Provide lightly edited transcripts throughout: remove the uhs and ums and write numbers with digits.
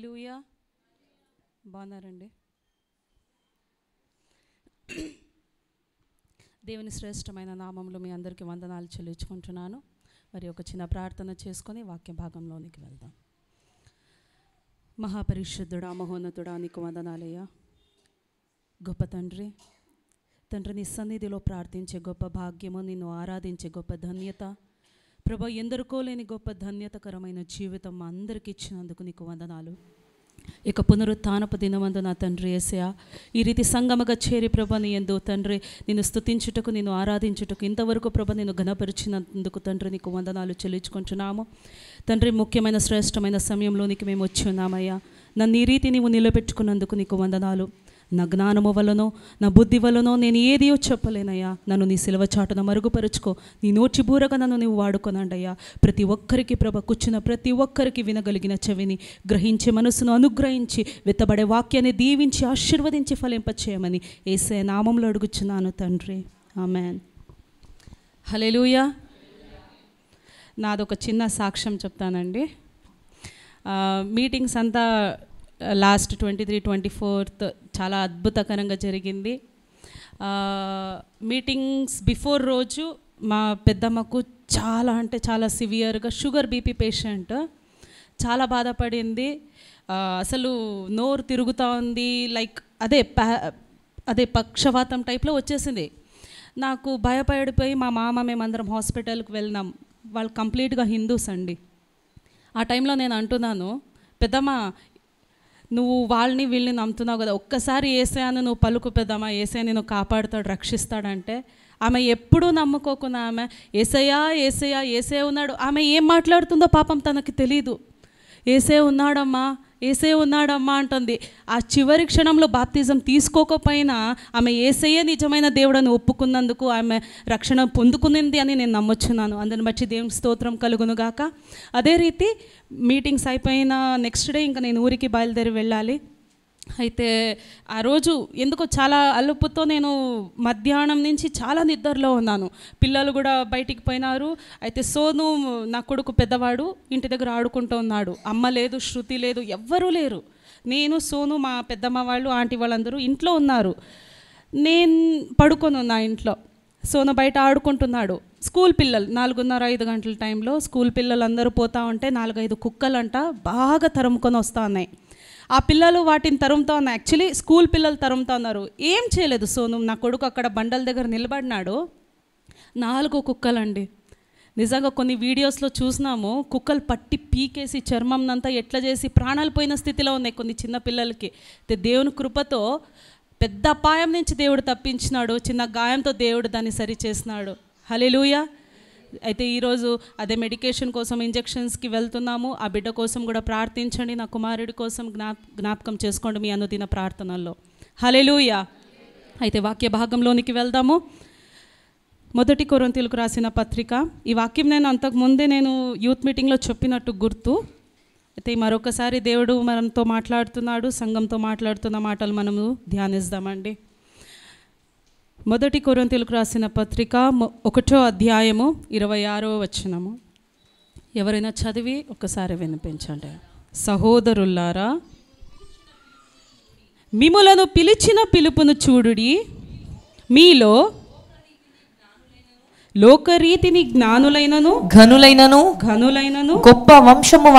హల్లెలూయా. బాగున్నారండి? దేవుని శ్రేష్టమైన నామంలో మీ అందరికీ వందనాలు చెల్లించుకుంటున్నాను. మరి ఒక చిన్న ప్రార్థన చేసుకొని వాక్య భాగంలోనికి వెళ్దాం. మహాపరిశుద్ధుడా, మహోన్నతుడా, నీకు వందనాలయ్యా. గొప్ప తండ్రి, నీ సన్నిధిలో ప్రార్థించే గొప్ప భాగ్యము, నిన్ను ఆరాధించే గొప్ప ధన్యత ప్రభా, ఎందరికో లేని గొప్ప ధన్యతకరమైన జీవితం మా అందరికి ఇచ్చినందుకు నీకు వందనాలు. ఇక పునరుత్థానపు దినమందు నా తండ్రి యేసయ్యా, ఈ రీతి సంగమగా చేరి ప్రభా నీ యందు తండ్రి నిన్ను స్తుతించుటకు, నిన్ను ఆరాధించుటకు, ఇంతవరకు ప్రభా నిన్ను ఘనపరిచినందుకు తండ్రి నీకు వందనాలు చెల్లించుకుంటున్నాము. తండ్రి, ముఖ్యమైన శ్రేష్టమైన సమయంలోనికి మేము వచ్చి ఉన్నామయ్యా. నన్ను ఈ రీతి నీవు నిలబెట్టుకున్నందుకు నీకు వందనాలు. నా జ్ఞానము వలనో నా బుద్ధి వలనో నేను ఏదియో చెప్పలేనయ్యా. నన్ను నీ సిలువ చాటున మరుగుపరుచుకో. నీ నోచి బూరగా నన్ను నీవు వాడుకోనండి అయ్యా. ప్రతి ఒక్కరికి ప్రభ, కూర్చున్న ప్రతి ఒక్కరికి వినగలిగిన చెవిని, గ్రహించే మనసును అనుగ్రహించి, విత్తబడే వాక్యాన్ని దీవించి ఆశీర్వదించి ఫలింపచేయమని యేసయ్య నామములో అడుగుచున్నాను తండ్రి, ఆమేన్. హల్లెలూయా. నాదొక చిన్న సాక్ష్యం చెప్తానండి. మీటింగ్స్ అంతా లాస్ట్ 23, 24 చాలా అద్భుతకరంగా జరిగింది. మీటింగ్స్ బిఫోర్ రోజు మా పెద్దమ్మకు చాలా అంటే చాలా సివియర్గా షుగర్ బీపీ పేషెంట్, చాలా బాధపడింది. అసలు నోరు తిరుగుతూ ఉంది, లైక్ అదే పక్షవాతం టైప్లో వచ్చేసింది. నాకు భయపడిపోయి మా మామ మేమందరం హాస్పిటల్కి వెళ్ళినాం. వాళ్ళు కంప్లీట్గా హిందూస్ అండి. ఆ టైంలో నేను అంటున్నాను, పెద్దమ్మ నువ్వు వాళ్ళని వీళ్ళని నమ్ముతున్నావు కదా, ఒక్కసారి యేసయ్యను నువ్వు పలుకు పెద్దమ్మ, యేసయ్య నిన్ను కాపాడుతాడు, రక్షిస్తాడంటే ఆమె ఎప్పుడూ నమ్ముకోకుండా ఆమె యేసయ్యా యేసయ్యా యేసయ్య ఉన్నాడు. ఆమె ఏం మాట్లాడుతుందో పాపం తనకి తెలీదు. యేసయ్య ఉన్నాడమ్మా, యేసయ్య ఉన్నాడమ్మా అంటుంది. ఆ చివరి క్షణంలో బాప్తిజం తీసుకోకపోయినా ఆమె యేసయ్య నిజమైన దేవుడని ఒప్పుకున్నందుకు ఆమె రక్షణ పొందుకునింది అని నేను నమ్మొచ్చున్నాను. అందుని బట్టి దేవుని స్తోత్రం కలుగును గాక. అదే రీతి మీటింగ్స్ అయిపోయిన నెక్స్ట్ డే ఇంకా నేను ఊరికి బయలుదేరి వెళ్ళాలి. అయితే ఆ రోజు ఎందుకో చాలా అలుపుతో నేను మధ్యాహ్నం నుంచి చాలా నిద్రలో ఉన్నాను. పిల్లలు కూడా బయటికి పోయినారు. అయితే సోను నా కొడుకు పెద్దవాడు ఇంటి దగ్గర ఆడుకుంటూ ఉన్నాడు. అమ్మ లేదు, శృతి లేదు, ఎవ్వరూ లేరు. నేను, సోను, మా పెద్దమ్మ వాళ్ళు, ఆంటీ వాళ్ళందరూ ఇంట్లో ఉన్నారు. నేను పడుకొని ఉన్నా ఇంట్లో. సోను బయట ఆడుకుంటున్నాడు. స్కూల్ పిల్లలు 4:30, 5 గంటల టైంలో స్కూల్ పిల్లలు అందరూ పోతూ ఉంటే 4-5 కుక్కలంట బాగా తరుముకొని వస్తూ ఉన్నాయి. ఆ పిల్లలు వాటిని తరుముతా ఉన్నాయి. యాక్చువల్లీ స్కూల్ పిల్లలు తరుముతా ఉన్నారు. ఏం చేయలేదు సోను. నా కొడుకు అక్కడ బండల దగ్గర నిలబడినాడు. 4 కుక్కలండి. నిజంగా కొన్ని వీడియోస్లో చూసినాము, కుక్కలు పట్టి పీకేసి చర్మం అంతా ఎట్లా చేసి ప్రాణాలు పోయిన స్థితిలో ఉన్నాయి కొన్ని చిన్న పిల్లలకి. దేవుని కృపతో పెద్ద అపాయం నుంచి దేవుడు తప్పించినాడు. చిన్న గాయంతో దేవుడు దాన్ని సరి చేసినాడు. హల్లెలూయా. అయితే ఈరోజు అదే మెడికేషన్ కోసం ఇంజెక్షన్స్కి వెళ్తున్నాము. ఆ బిడ్డ కోసం కూడా ప్రార్థించండి. నా కుమారుడి కోసం జ్ఞాపకం చేసుకోండి మీ అనుదిన ప్రార్థనల్లో. హల్లెలూయా. అయితే వాక్య భాగంలోనికి వెళ్దాము. 1 కొరింథీయులకు రాసిన పత్రిక. ఈ వాక్యం నేను అంతకుముందే నేను యూత్ మీటింగ్లో చెప్పినట్టు గుర్తు. అయితే మరొకసారి దేవుడు మనతో మాట్లాడుతున్నాడు, సంఘంతో మాట్లాడుతున్న మాటలు మనము ధ్యానిద్దామండి. 1 కొరింథీయులకు రాసిన పత్రిక 1వ అధ్యాయము 26వ వచనము. ఎవరైనా చదివి ఒకసారి వినిపించండి. సహోదరులారా, మిమ్ములను పిలిచిన పిలుపును చూడుడి. మీలో లోకరీతిని జ్ఞానులైనను ఘనులైనను గొప్ప వంశము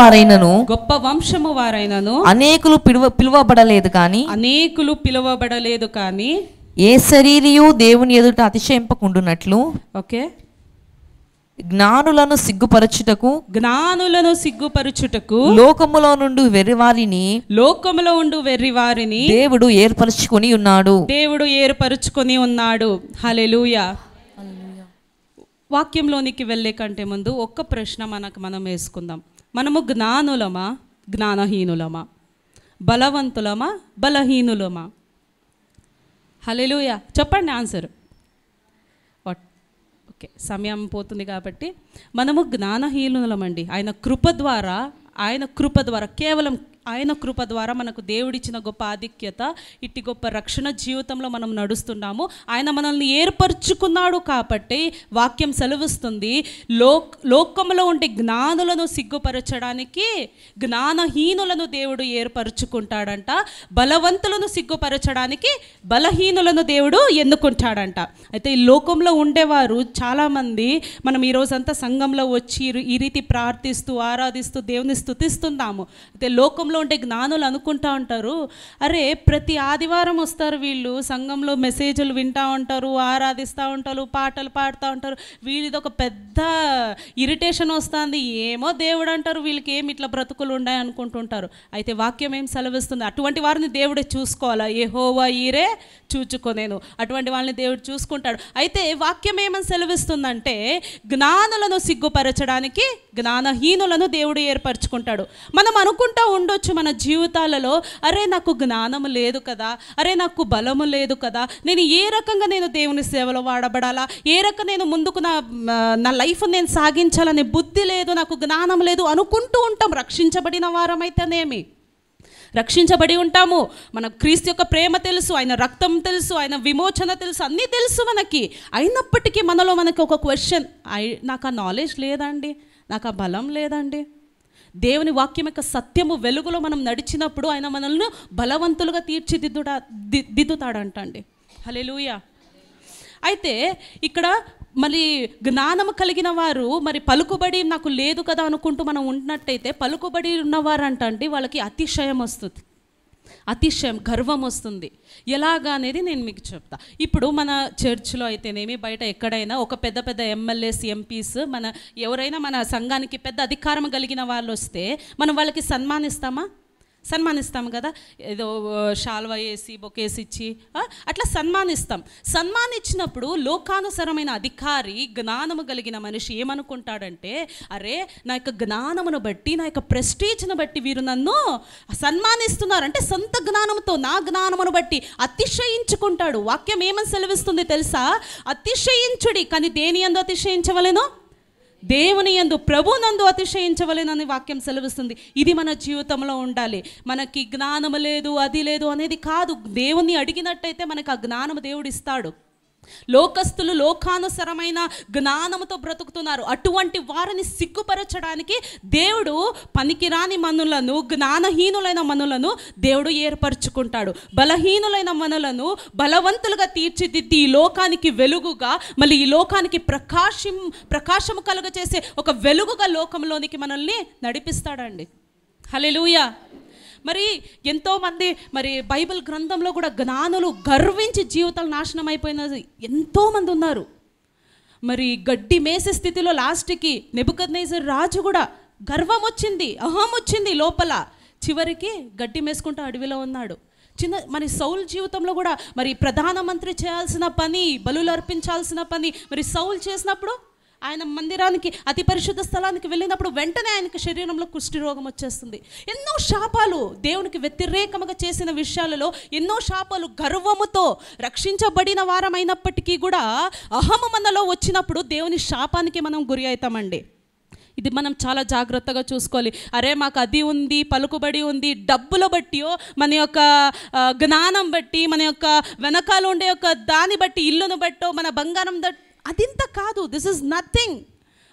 వారైనను అనేకులు పిలువబడలేదు కానీ ఏ శరీరియు దేవుని ఎదుట అతిశయింపకుండునట్లు ఓకే జ్ఞానులను సిగ్గుపరచుటకు లోకములో నుండి వెర్రివారిని దేవుడు ఏర్పరచుకొని ఉన్నాడు. హల్లెలూయా. వాక్యంలోనికి వెళ్ళే కంటే ముందు ఒక్క ప్రశ్న మనం వేసుకుందాం. మనము జ్ఞానులమా, జ్ఞానహీనులమా? బలవంతులమా, బలహీనులమా? హల్లెలూయా. చెప్పండి ఆన్సర్. ఓకే, సమయం పోతుంది కాబట్టి మనము జ్ఞానహీనులమండి. ఆయన కృప ద్వారా కేవలం ఆయన కృప ద్వారా మనకు దేవుడిచ్చిన గొప్ప ఆధిక్యత, ఇట్టి గొప్ప రక్షణ జీవితంలో మనం నడుస్తున్నాము. ఆయన మనల్ని ఏర్పరచుకున్నాడు కాబట్టి వాక్యం సెలవిస్తుంది, లోకంలో ఉండే జ్ఞానులను సిగ్గుపరచడానికి జ్ఞానహీనులను దేవుడు ఏర్పరచుకుంటాడంట, బలవంతులను సిగ్గుపరచడానికి బలహీనులను దేవుడు ఎన్నుకుంటాడంట. అయితే ఈ లోకంలో ఉండేవారు చాలామంది, మనం ఈరోజంతా సంఘంలో వచ్చి ఈ రీతి ప్రార్థిస్తూ ఆరాధిస్తూ దేవుని స్తుతిస్తున్నాము. అయితే లోకంలో ఉండే జ్ఞానులు అనుకుంటా ఉంటారు, అరే ప్రతి ఆదివారం వస్తారు వీళ్ళు, సంఘంలో మెసేజ్లు వింటూ ఉంటారు, ఆరాధిస్తూ ఉంటారు, పాటలు పాడుతూ ఉంటారు, వీళ్ళది ఒక పెద్ద ఇరిటేషన్ వస్తుంది, ఏమో దేవుడు అంటారు, వీళ్ళకి ఏమి ఇట్లా బ్రతుకులు ఉన్నాయి అనుకుంటుంటారు. అయితే వాక్యం ఏం సెలవిస్తుంది, అటువంటి వారిని దేవుడే చూసుకోవాలా, యెహోవా ఈరే చూచుకొనేను, అటువంటి వాళ్ళని దేవుడు చూసుకుంటాడు. అయితే వాక్యం ఏమని సెలవిస్తుందంటే, జ్ఞానులను సిగ్గుపరచడానికి జ్ఞానహీనులను దేవుడు ఏర్పరచుకుంటాడు. మనం అనుకుంటూ ఉండొచ్చు మన జీవితాలలో, అరే నాకు జ్ఞానము లేదు కదా, అరే నాకు బలము లేదు కదా, నేను ఏ రకంగా నేను దేవుని సేవలో వాడబడాలా, ఏ రకంగా నేను ముందుకు నా లైఫ్ నేను సాగించాలనే బుద్ధి లేదు, నాకు జ్ఞానం లేదు అనుకుంటూ ఉంటాం. రక్షించబడిన వారమైతేనేమి, రక్షించబడి ఉంటాము, మన క్రీస్తు యొక్క ప్రేమ తెలుసు, ఆయన రక్తం తెలుసు, ఆయన విమోచన తెలుసు, అన్నీ తెలుసు మనకి. అయినప్పటికీ మనలో మనకి ఒక క్వశ్చన్, నాకు ఆ నాలెడ్జ్ లేదండి, నాకు ఆ బలం లేదండి. దేవుని వాక్యం యొక్క సత్యము వెలుగులో మనం నడిచినప్పుడు ఆయన మనల్ని బలవంతులుగా తీర్చిదిద్దుతాడంటండి. హల్లెలూయా. అయితే ఇక్కడ మరి జ్ఞానం కలిగిన వారు మరి పలుకుబడి నాకు లేదు కదా అనుకుంటూ మనం ఉన్నట్టయితే, పలుకుబడి ఉన్నవారు అంటండి వాళ్ళకి అతిశయం వస్తుంది, అతిశయం గర్వం వస్తుంది. ఎలాగా అనేది నేను మీకు చెప్తా. ఇప్పుడు మన చర్చ్లో అయితేనేమి, బయట ఎక్కడైనా ఒక పెద్ద పెద్ద ఎమ్మెల్యేస్ ఎంపీస్, మన ఎవరైనా మన సంఘానికి పెద్ద అధికారం కలిగిన వాళ్ళు వస్తే మనం వాళ్ళకి సన్మానిస్తాం కదా, ఏదో షాల్వా వేసి బొకేసి ఇచ్చి అట్లా సన్మానిస్తాం. సన్మానించినప్పుడు లోకానుసరమైన అధికారి, జ్ఞానము కలిగిన మనిషి ఏమనుకుంటాడంటే, అరే నా యొక్క జ్ఞానమును బట్టి, నా యొక్క ప్రెస్టీజ్ను బట్టి వీరు నన్ను సన్మానిస్తున్నారు అంటే సొంత జ్ఞానంతో నా జ్ఞానమును బట్టి అతిశయించుకుంటాడు. వాక్యం ఏమని సెలవిస్తుంది తెలుసా, అతిశయించుడి, కానీ దేని యందు అతిశయించవలెను, దేవుని యందు ప్రభునందు అతిశయించవలెనని వాక్యం సెలవిస్తుంది. ఇది మన జీవితంలో ఉండాలి. మనకి జ్ఞానము లేదు, అది లేదు అనేది కాదు. దేవుని అడిగినట్టయితే మనకు ఆ జ్ఞానము దేవుడు ఇస్తాడు. లోకస్తులు లోకానుసరమైన జ్ఞానముతో బ్రతుకుతున్నారు. అటువంటి వారిని సిగ్గుపరచడానికి దేవుడు పనికిరాని మనులను, జ్ఞానహీనులైన మనులను దేవుడు ఏర్పరచుకుంటాడు. బలహీనులైన మనులను బలవంతులుగా తీర్చిదిద్ది ఈ లోకానికి వెలుగుగా, మళ్ళీ ఈ లోకానికి ప్రకాశము కలుగజేసే ఒక వెలుగుగా లోకంలోనికి మనల్ని నడిపిస్తాడండి. హల్లెలూయా. మరి ఎంతోమంది మరి బైబిల్ గ్రంథంలో కూడా జ్ఞానులు గర్వించి జీవితాలు నాశనం అయిపోయిన ఎంతోమంది ఉన్నారు. మరి గడ్డి మేసే స్థితిలో లాస్ట్కి నెబుకద్నెజర్ రాజు కూడా గర్వం వచ్చింది, అహం వచ్చింది లోపల, చివరికి గడ్డి మేసుకుంటూ అడవిలో ఉన్నాడు. మరి సౌల్ జీవితంలో కూడా మరి ప్రధానమంత్రి చేయాల్సిన పని, బలులు అర్పించాల్సిన పని మరి సౌల్ చేసినప్పుడు, ఆయన మందిరానికి అతి పరిశుద్ధ స్థలానికి వెళ్ళినప్పుడు వెంటనే ఆయనకి శరీరంలో కుష్టి రోగం వచ్చేస్తుంది. ఎన్నో శాపాలు, దేవునికి వ్యతిరేకముగా చేసిన విషయాలలో ఎన్నో శాపాలు, గర్వముతో రక్షించబడిన వారమైనప్పటికీ కూడా అహము మనలో వచ్చినప్పుడు దేవుని శాపానికి మనం గురి అవుతామండి. ఇది మనం చాలా జాగ్రత్తగా చూసుకోవాలి. అరే మాకు అది ఉంది, పలుకుబడి ఉంది, డబ్బుల బట్టియో, మన యొక్క జ్ఞానం బట్టి, మన యొక్క వెనకాల ఉండే యొక్క దాన్ని బట్టి, ఇల్లును బట్టో, మన బంగారం అదింత కాదు. This is nothing.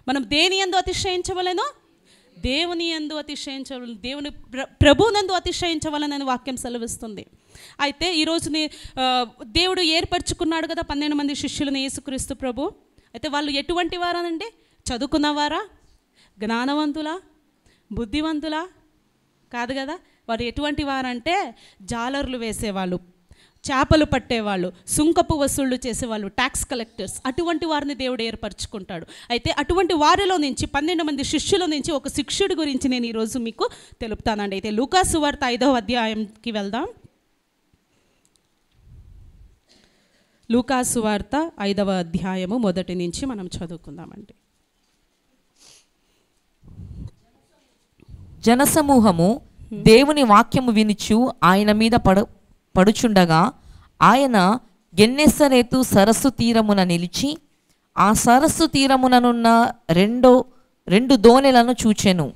మనం దేని యందు అతిశయించవలెను, దేవుని యందు అతిశయించవలను, దేవుని ప్రభునందు అతిశయించవలనని వాక్యం సెలవిస్తుంది. అయితే ఈరోజుని దేవుడు ఏర్పరచుకున్నాడు కదా 12 మంది శిష్యులను, యేసుక్రీస్తు ప్రభు. అయితే వాళ్ళు ఎటువంటి వారానండి? చదువుకున్నవారా, జ్ఞానవంతులా, బుద్ధివంతులా? కాదు కదా. వారు ఎటువంటి వారంటే జాలర్లు వేసేవాళ్ళు, చేపలు పట్టేవాళ్ళు, సుంకపు వసూళ్లు చేసేవాళ్ళు, ట్యాక్స్ కలెక్టర్స్. అటువంటి వారిని దేవుడు ఏర్పరచుకుంటాడు. అయితే అటువంటి వారిలో నుంచి 12 మంది శిష్యుల నుంచి ఒక శిష్యుడి గురించి నేను ఈరోజు మీకు తెలుపుతానండి. అయితే లూకా సువార్త 5వ అధ్యాయంకి వెళ్దాం. లూకా సువార్త 5వ అధ్యాయము మొదటి నుంచి మనం చదువుకుందామండి. జనసమూహము దేవుని వాక్యము వినుచు ఆయన మీద పడుచుండగా ఆయన గెన్నెసరేతు సరస్సు తీరమున నిలిచి ఆ సరస్సు తీరముననున్న రెండు దోణెలను చూచెను.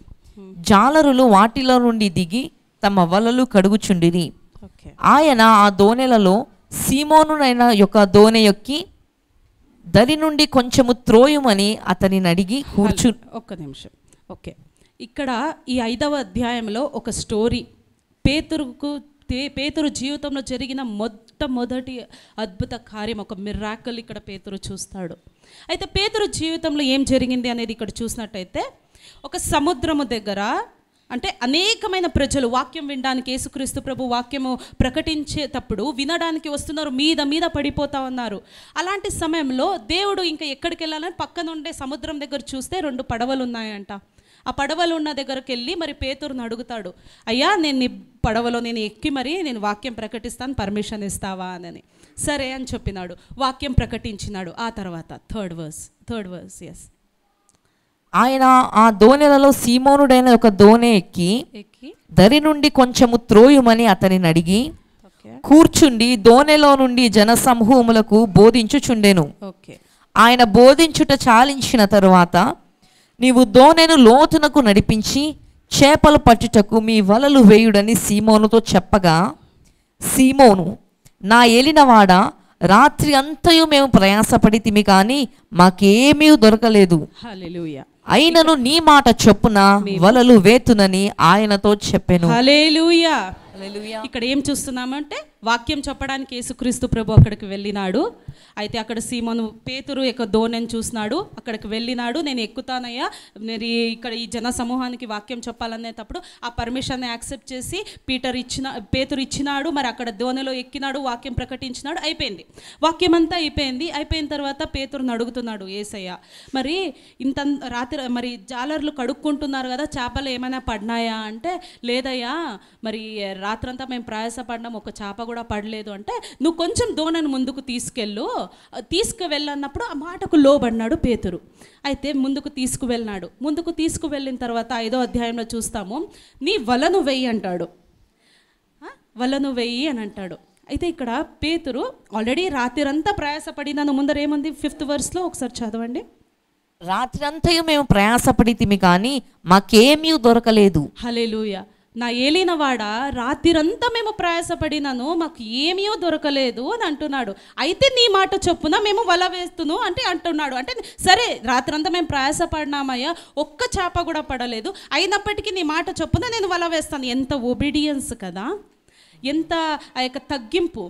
జాలరులు వాటిలో నుండి దిగి తమ వలలు కడుగుచుండిరి. ఓకే, ఆయన ఆ దోణెలలో సీమోనునైన యొక్క దోణె యొక్కి దరి నుండి కొంచెము త్రోయుమని అతనిని అడిగి ఒక్క నిమిషం. ఓకే, ఇక్కడ ఈ 5వ అధ్యాయంలో ఒక స్టోరీ, పేతురు జీవితంలో జరిగిన మొట్టమొదటి అద్భుత కార్యం, ఒక మిరాకిల్ ఇక్కడ పేతురు చూస్తాడు. అయితే పేతురు జీవితంలో ఏం జరిగింది అనేది ఇక్కడ చూసినట్టయితే, ఒక సముద్రము దగ్గర, అంటే అనేకమైన ప్రజలు వాక్యం వినడానికి, యేసుక్రీస్తు ప్రభు వాక్యము ప్రకటించేటప్పుడు వినడానికి వస్తున్నారు, మీద పడిపోతా ఉన్నారు. అలాంటి సమయంలో దేవుడు ఇంకా ఎక్కడికి వెళ్ళాలని పక్కన ఉండే సముద్రం దగ్గర చూస్తే 2 పడవలు ఉన్నాయంట. ఆ పడవలు ఉన్న దగ్గరికి వెళ్ళి మరి పేతురుని అడుగుతాడు, అయ్యా నేను నీ పడవలో నేను ఎక్కి మరి నేను వాక్యం ప్రకటిస్తాను, పర్మిషన్ ఇస్తావా అని. సరే అని చెప్పినాడు, వాక్యం ప్రకటించినాడు. ఆ తర్వాత థర్డ్ వర్స్ ఎస్. ఆయన ఆ దోణెలలో సీమోనుడైన ఒక దోణె ఎక్కి దరి నుండి కొంచెము త్రోయుమని అతనిని అడిగి కూర్చుండి దోణెలో నుండి జనసమూహములకు బోధించుచుండెను. ఆయన బోధించుట చాలించిన తరువాత, నీవు దోణెను లోతునకు నడిపించి చేపలు పట్టుటకు మీ వలలు వేయుడని సీమోనుతో చెప్పగా, సీమోను, నా ఏలినవాడ, రాత్రి అంతయు మేము ప్రయాసపడితిమి కానీ మాకేమీ దొరకలేదు. హల్లెలూయా. అయినను నీ మాట చొప్పున వలలు వేతునని ఆయనతో చెప్పెను. హల్లెలూయా. ఇక్కడ ఏం చూస్తున్నామంటే, వాక్యం చెప్పడానికి యేసుక్రీస్తు ప్రభు అక్కడికి వెళ్ళినాడు. అయితే అక్కడ సీమోను పేతురు యొక్క దోణెను చూసినాడు, అక్కడికి వెళ్ళినాడు. నేను ఎక్కుతానయ్యా, నేను ఇక్కడ ఈ జన సమూహానికి వాక్యం చెప్పాలనేటప్పుడు ఆ పర్మిషన్ యాక్సెప్ట్ చేసి పేతురు ఇచ్చినాడు. మరి అక్కడ దోణెలో ఎక్కినాడు, వాక్యం ప్రకటించినాడు. అయిపోయింది, వాక్యం అంతా అయిపోయింది. అయిపోయిన తర్వాత పేతురుని అడుగుతున్నాడు, యేసయ్య మరి ఇంత రాత్రి మరి జాలర్లు కడుక్కుంటున్నారు కదా, చేపలు ఏమైనా పడినాయా అంటే, లేదయ్యా మరి రాత్రంతా మేము ప్రయాసపడ్డాం, ఒక చేప కూడా పడలేదు. అంటే, నువ్వు కొంచెం దోణను ముందుకు తీసుకువెళ్ళన్నప్పుడు ఆ మాటకు లోబడినాడు పేతురు. అయితే ముందుకు తీసుకువెళ్ళిన తర్వాత 5వ అధ్యాయంలో చూస్తాము, నీ వలను వెయ్యి అంటాడు. వలను వెయ్యి అని అంటాడు. అయితే ఇక్కడ పేతురు ఆల్రెడీ రాత్రంతా ప్రయాసపడినాను. ముందర ఏముంది 5th verseలో ఒకసారి చదవండి. రాత్రంతయు మేము ప్రయాసపడితిమి కానీ మాకేమీ దొరకలేదు. హల్లెలూయా. నా ఏలినవాడ, రాత్రంతా మేము ప్రయాసపడినాను, మాకు ఏమీ దొరకలేదు అని అంటున్నాడు. అయితే నీ మాట చొప్పున మేము వల వేస్తును అంటే అంటున్నాడు. అంటే సరే, రాత్రంతా మేము ప్రయాసపడినామయ్యా, ఒక్క చేప కూడా పడలేదు, అయినప్పటికీ నీ మాట చొప్పున నేను వల వేస్తాను. ఎంత ఒబీడియన్స్ కదా, ఎంత ఆ యొక్క తగ్గింపు.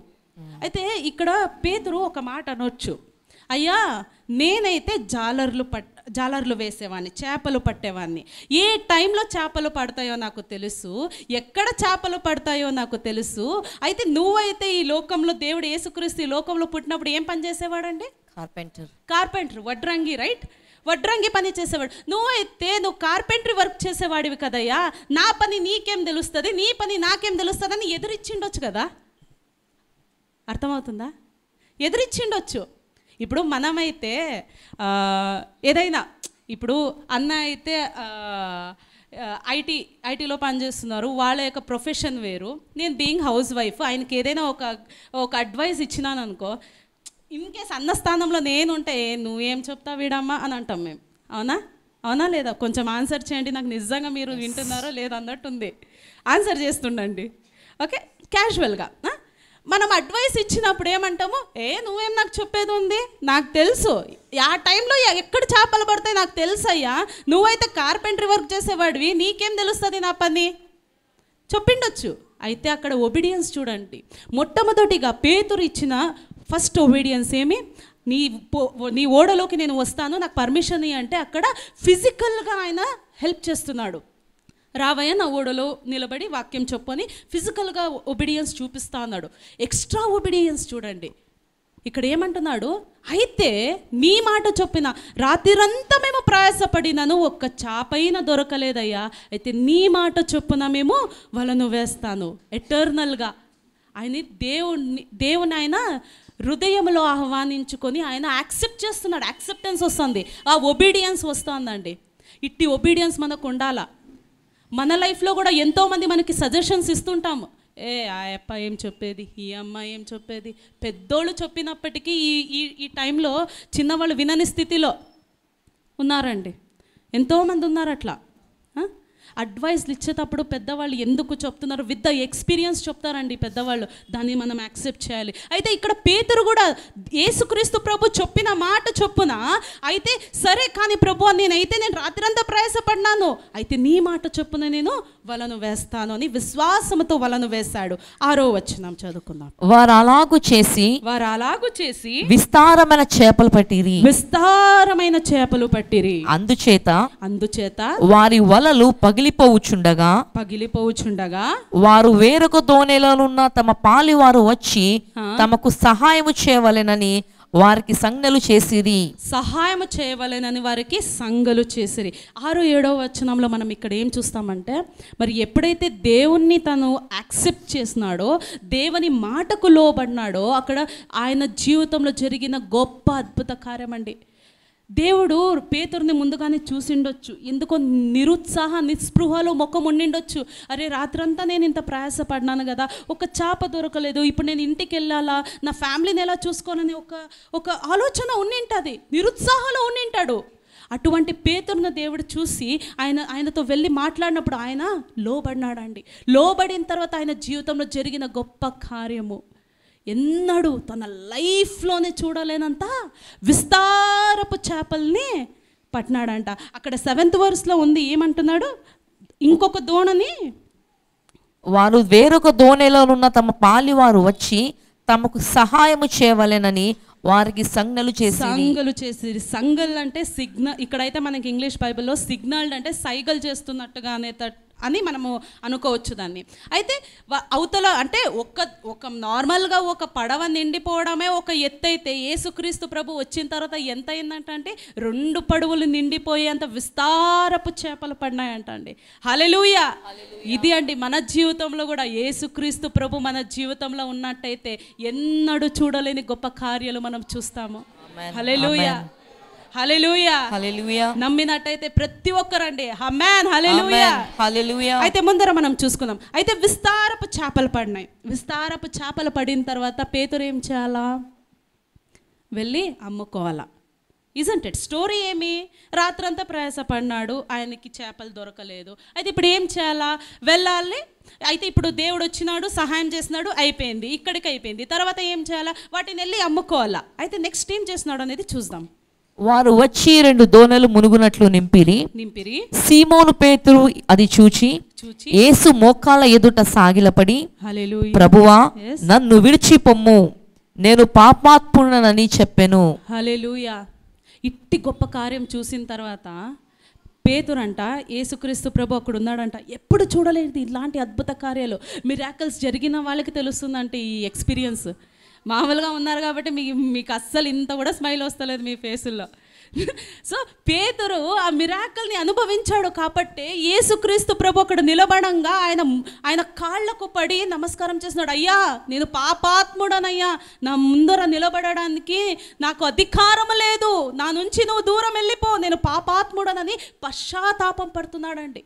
అయితే ఇక్కడ పేతురు ఒక మాట అనొచ్చు, అయ్యా నేనైతే జాలర్లు వేసేవాడిని, చేపలు పట్టేవాడిని. ఏ టైంలో చేపలు పడతాయో నాకు తెలుసు, ఎక్కడ చేపలు పడతాయో నాకు తెలుసు. అయితే నువ్వైతే ఈ లోకంలో, దేవుడు యేసుక్రీస్తు ఈ లోకంలో పుట్టినప్పుడు ఏం పని చేసేవాడండి? కార్పెంటర్, వడ్రంగి, రైట్? వడ్రంగి పని చేసేవాడు. నువ్వు కార్పెంటరీ వర్క్ చేసేవాడివి కదయ్యా, నా పని నీకేం తెలుస్తుంది, నీ పని నాకేం తెలుస్తుంది అని ఎదురిచ్చిండొచ్చు కదా. అర్థమవుతుందా? ఎదురిచ్చిండొచ్చు. ఇప్పుడు మనమైతే ఏదైనా, ఇప్పుడు అన్న అయితే ఐటీలో పనిచేస్తున్నారు, వాళ్ళ యొక్క ప్రొఫెషన్ వేరు, నేను బీయింగ్ హౌస్ వైఫ్, ఆయనకి ఏదైనా ఒక అడ్వైస్ ఇచ్చినాను అనుకో, ఇన్ కేస్ అన్న స్థానంలో నేనుంటే నువ్వేం చెప్తావు వీడమ్మా అని అంటాం మేము. అవునా లేదా? కొంచెం ఆన్సర్ చేయండి, నాకు నిజంగా మీరు వింటున్నారో లేదో అన్నట్టుంది. ఆన్సర్ చేస్తుండండి. ఓకే, క్యాజువల్గా మనం అడ్వైస్ ఇచ్చినప్పుడు ఏమంటాము, నువ్వేం నాకు చెప్పేది ఉంది, నాకు తెలుసు ఆ టైంలో ఎక్కడ చేపలు పడతాయి నాకు తెలుసు అయ్యా, నువ్వైతే కార్పెంటరీ వర్క్ చేసేవాడివి, నీకేం తెలుస్తుంది నా పని చెప్పిండొచ్చు. అయితే అక్కడ ఒబీడియన్స్ చూడండి. మొట్టమొదటిగా పేతురు ఇచ్చిన ఫస్ట్ ఒబీడియన్స్ ఏమి, నీ ఓడలోకి నేను వస్తాను, నాకు పర్మిషన్ అంటే అక్కడ ఫిజికల్గా ఆయన హెల్ప్ చేస్తున్నాడు. రావయ్య నా ఓడలో నిలబడి వాక్యం చెప్పని ఫిజికల్గా ఒబీడియన్స్ చూపిస్తా అన్నాడు. ఎక్స్ట్రా ఒబీడియన్స్ చూడండి. ఇక్కడ ఏమంటున్నాడు, అయితే నీ మాట చొప్పిన రాత్రంతా మేము ప్రయాసపడినను ఒక్క చేపైనా దొరకలేదయ్యా, అయితే నీ మాట చొప్పున మేము వలను వేస్తాను. ఎటర్నల్గా దేవుని ఆయన హృదయంలో ఆహ్వానించుకొని ఆయన యాక్సెప్ట్ చేస్తున్నాడు. యాక్సెప్టెన్స్ వస్తుంది, ఆ ఒబీడియన్స్ వస్తుందండి. ఇట్టి ఒబీడియన్స్ మనకు ఉండాలా. మన లైఫ్లో కూడా ఎంతోమంది మనకి సజెషన్స్ ఇస్తుంటాము, ఆ అప్ప ఏం చెప్పేది, ఈ అమ్మ ఏం చెప్పేది, పెద్దోళ్ళు చెప్పినప్పటికీ ఈ టైంలో చిన్నవాళ్ళు వినని స్థితిలో ఉన్నారండి. ఎంతోమంది ఉన్నారు అట్లా. అడ్వైస్లు ఇచ్చేటప్పుడు పెద్దవాళ్ళు ఎందుకు చెప్తున్నారు, విత్ ద ఎక్స్పీరియన్స్ చెప్తారండి పెద్దవాళ్ళు, దాన్ని మనం యాక్సెప్ట్ చేయాలి. అయితే ఇక్కడ పేతురు కూడా యేసుక్రీస్తు ప్రభు చెప్పిన మాట చొప్పున, అయితే సరే కానీ ప్రభు నేను రాత్రంతా ప్రయాసపడినాను, అయితే నీ మాట చొప్పున నేను వలను వేస్తాను అని విశ్వాసంతో వలను వేశాడు. 6వ వచనం చదువుకుందాం. వారు అలాగు చేసి విస్తారమైన చేపలు పట్టిరి. అందుచేత వారి వలలు పగిలిపోవుచుండగా వారు వేరొక దోణిలోనున్న తమ పాలివారు వచ్చి తమకు సహాయము చేయవలెనని వారికి సంజ్ఞలు చేసిరి. 6-7 వచనంలో మనం ఇక్కడ ఏం చూస్తామంటే, మరి ఎప్పుడైతే దేవుణ్ణి తను యాక్సెప్ట్ చేసినాడో, దేవుని మాటకు లోబడినాడో, అక్కడ ఆయన జీవితంలో జరిగిన గొప్ప అద్భుత కార్యం అండి. దేవుడు పేతురుని ముందుగానే చూసిండొచ్చు, ఎందుకో నిస్పృహలో ముఖం ఉండిండొచ్చు. అరే రాత్రంతా నేను ఇంత ప్రయాసపడినాను కదా, ఒక చేప దొరకలేదు, ఇప్పుడు నేను ఇంటికి వెళ్ళాలా, నా ఫ్యామిలీని ఎలా చూసుకోనని ఒక ఆలోచన ఉండింటుంది, నిరుత్సాహంలో ఉండింటాడు. అటువంటి పేతురుని దేవుడు చూసి ఆయనతో వెళ్ళి మాట్లాడినప్పుడు ఆయన లోబడినాడండి. లోబడిన తర్వాత ఆయన జీవితంలో జరిగిన గొప్ప కార్యము ఎన్నడూ తన లైఫ్లోనే చూడలేనంత విస్తారపు చేపల్ని పట్టినాడంట. అక్కడ 7th verseలో ఉంది, ఏమంటున్నాడు, ఇంకొక దోణని వారు వేరొక దోణిలోనున్న తమ పాలివారు వచ్చి తమకు సహాయము చేయవలెనని వారికి సంజ్ఞలు చేసి. సంగల్ అంటే సిగ్నల్, ఇక్కడైతే మనకి ఇంగ్లీష్ బైబిల్లో సిగ్నల్ అంటే సైగల్ చేస్తున్నట్టుగా అని మనము అనుకోవచ్చు దాన్ని. అయితే అవతల అంటే ఒక నార్మల్గా ఒక పడవ నిండిపోవడమే ఒక ఎత్తు అయితే, యేసుక్రీస్తు ప్రభు వచ్చిన తర్వాత ఎంత అయిందంటే 2 పడవలు నిండిపోయేంత విస్తారపు చేపలు పడినాయంట అండి. హల్లెలూయా. ఇది అండి మన జీవితంలో కూడా యేసుక్రీస్తు ప్రభు మన జీవితంలో ఉన్నట్టయితే ఎన్నడూ చూడలేని గొప్ప కార్యాలు మనం చూస్తాము. హల్లెలూయా, హల్లెలూయా, హల్లెలూయా. నమ్మినట్టయితే ప్రతి ఒక్కరండి ఆమేన్, హల్లెలూయా, హల్లెలూయా. అయితే ముందర మనం చూసుకుందాం. అయితే విస్తారపు చేపలు పడినాయి. విస్తారపు చేపలు పడిన తర్వాత పేతురు ఏం చేయాలా, వెళ్ళి అమ్ముకోవాలా. ఇజంట్ ఇట్ స్టోరీ ఏమి, రాత్రంతా ప్రయాసపడినాడు, ఆయనకి చేపలు దొరకలేదు. అయితే ఇప్పుడు ఏం చేయాలా, వెళ్ళాలి. అయితే ఇప్పుడు దేవుడు వచ్చినాడు, సహాయం చేసినాడు, అయిపోయింది, ఇక్కడికి అయిపోయింది. తర్వాత ఏం చేయాలా, వాటిని వెళ్ళి అమ్ముకోవాలా. అయితే నెక్స్ట్ ఏం చేసినాడు అనేది చూద్దాం. వారు వచ్చి 2 దోణెలు మునుగునట్లు నింపిరి. సీమోను పేతురు అది చూచి యేసు మోకాళ్ళ ఎదుట సాగిలపడి, ప్రభువా నన్ను విడిచి పొమ్ము, నేను పాపాత్ముడనని చెప్పెను. హల్లెలూయా. ఇట్టి గొప్ప కార్యం చూసిన తర్వాత పేతురంట, యేసుక్రీస్తు ప్రభు అక్కడ ఉన్నాడంట. ఎప్పుడు చూడలేదు ఇలాంటి అద్భుత కార్యాలు, మిరాకిల్స్ జరిగిన వాళ్ళకి తెలుస్తుందంటే ఈ ఎక్స్పీరియన్స్. మామూలుగా ఉన్నారు కాబట్టి మీకు అస్సలు ఇంత కూడా స్మైల్ వస్తలేదు మీ ఫేసుల్లో. సో పేతురు ఆ మిరాకిల్ని అనుభవించాడు కాబట్టి యేసుక్రీస్తు ప్రభు అక్కడ నిలబడంగా ఆయన కాళ్ళకు పడి నమస్కారం చేస్తున్నాడు. అయ్యా నేను పాపాత్ముడనయ్యా, నా ముందర నిలబడడానికి నాకు అధికారం లేదు, నా నుంచి నువ్వు దూరం వెళ్ళిపో, నేను పాపాత్ముడనని పశ్చాత్తాపం పడుతున్నాడండి.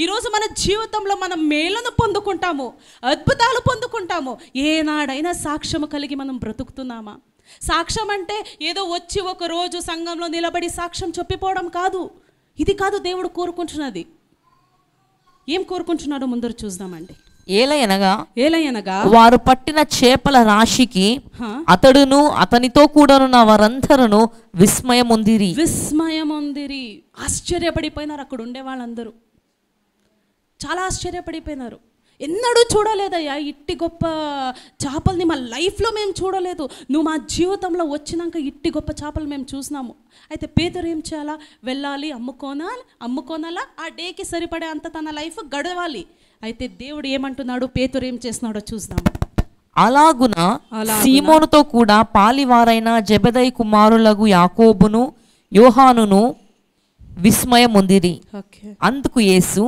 ఈరోజు మన జీవితంలో మనం మేలును పొందుకుంటాము, అద్భుతాలు పొందుకుంటాము. ఏనాడైనా సాక్ష్యము కలిగి మనం బ్రతుకుతున్నామా? సాక్ష్యం అంటే ఏదో వచ్చి ఒక రోజు సంఘంలో నిలబడి సాక్ష్యం చెప్పిపోవడం కాదు. ఇది కాదు దేవుడు కోరుకుంటున్నది. ఏం కోరుకుంటున్నాడో ముందర చూద్దామండి. ఏలయనగా వారు పట్టిన చేపల రాశికి అతడును అతనితో కూడానున్న వారందరూ విస్మయముందిరి. ఆశ్చర్యపడిపోయినారు. అక్కడ ఉండే వాళ్ళందరూ చాలా ఆశ్చర్యపడిపోయినారు. ఎన్నడూ చూడలేదయ్యా ఇట్టి గొప్ప చేపల్ని, మా లైఫ్లో మేము చూడలేదు, నువ్వు మా జీవితంలో వచ్చినాక ఇట్టి గొప్ప చేపలు మేము చూసినాము. అయితే పేతురు ఏం చేయాలా, వెళ్ళాలి, అమ్ముకోనాలా, ఆ డేకి సరిపడే అంత తన లైఫ్ గడవాలి. అయితే దేవుడు ఏమంటున్నాడు, పేతురు ఏం చేస్తున్నాడో చూద్దాం. అలాగున సీమోనుతో కూడా పాలివారైన జెబెదయి కుమారులకు యాకోబును యోహానును విస్మయముందిరి. అందుకు యేసు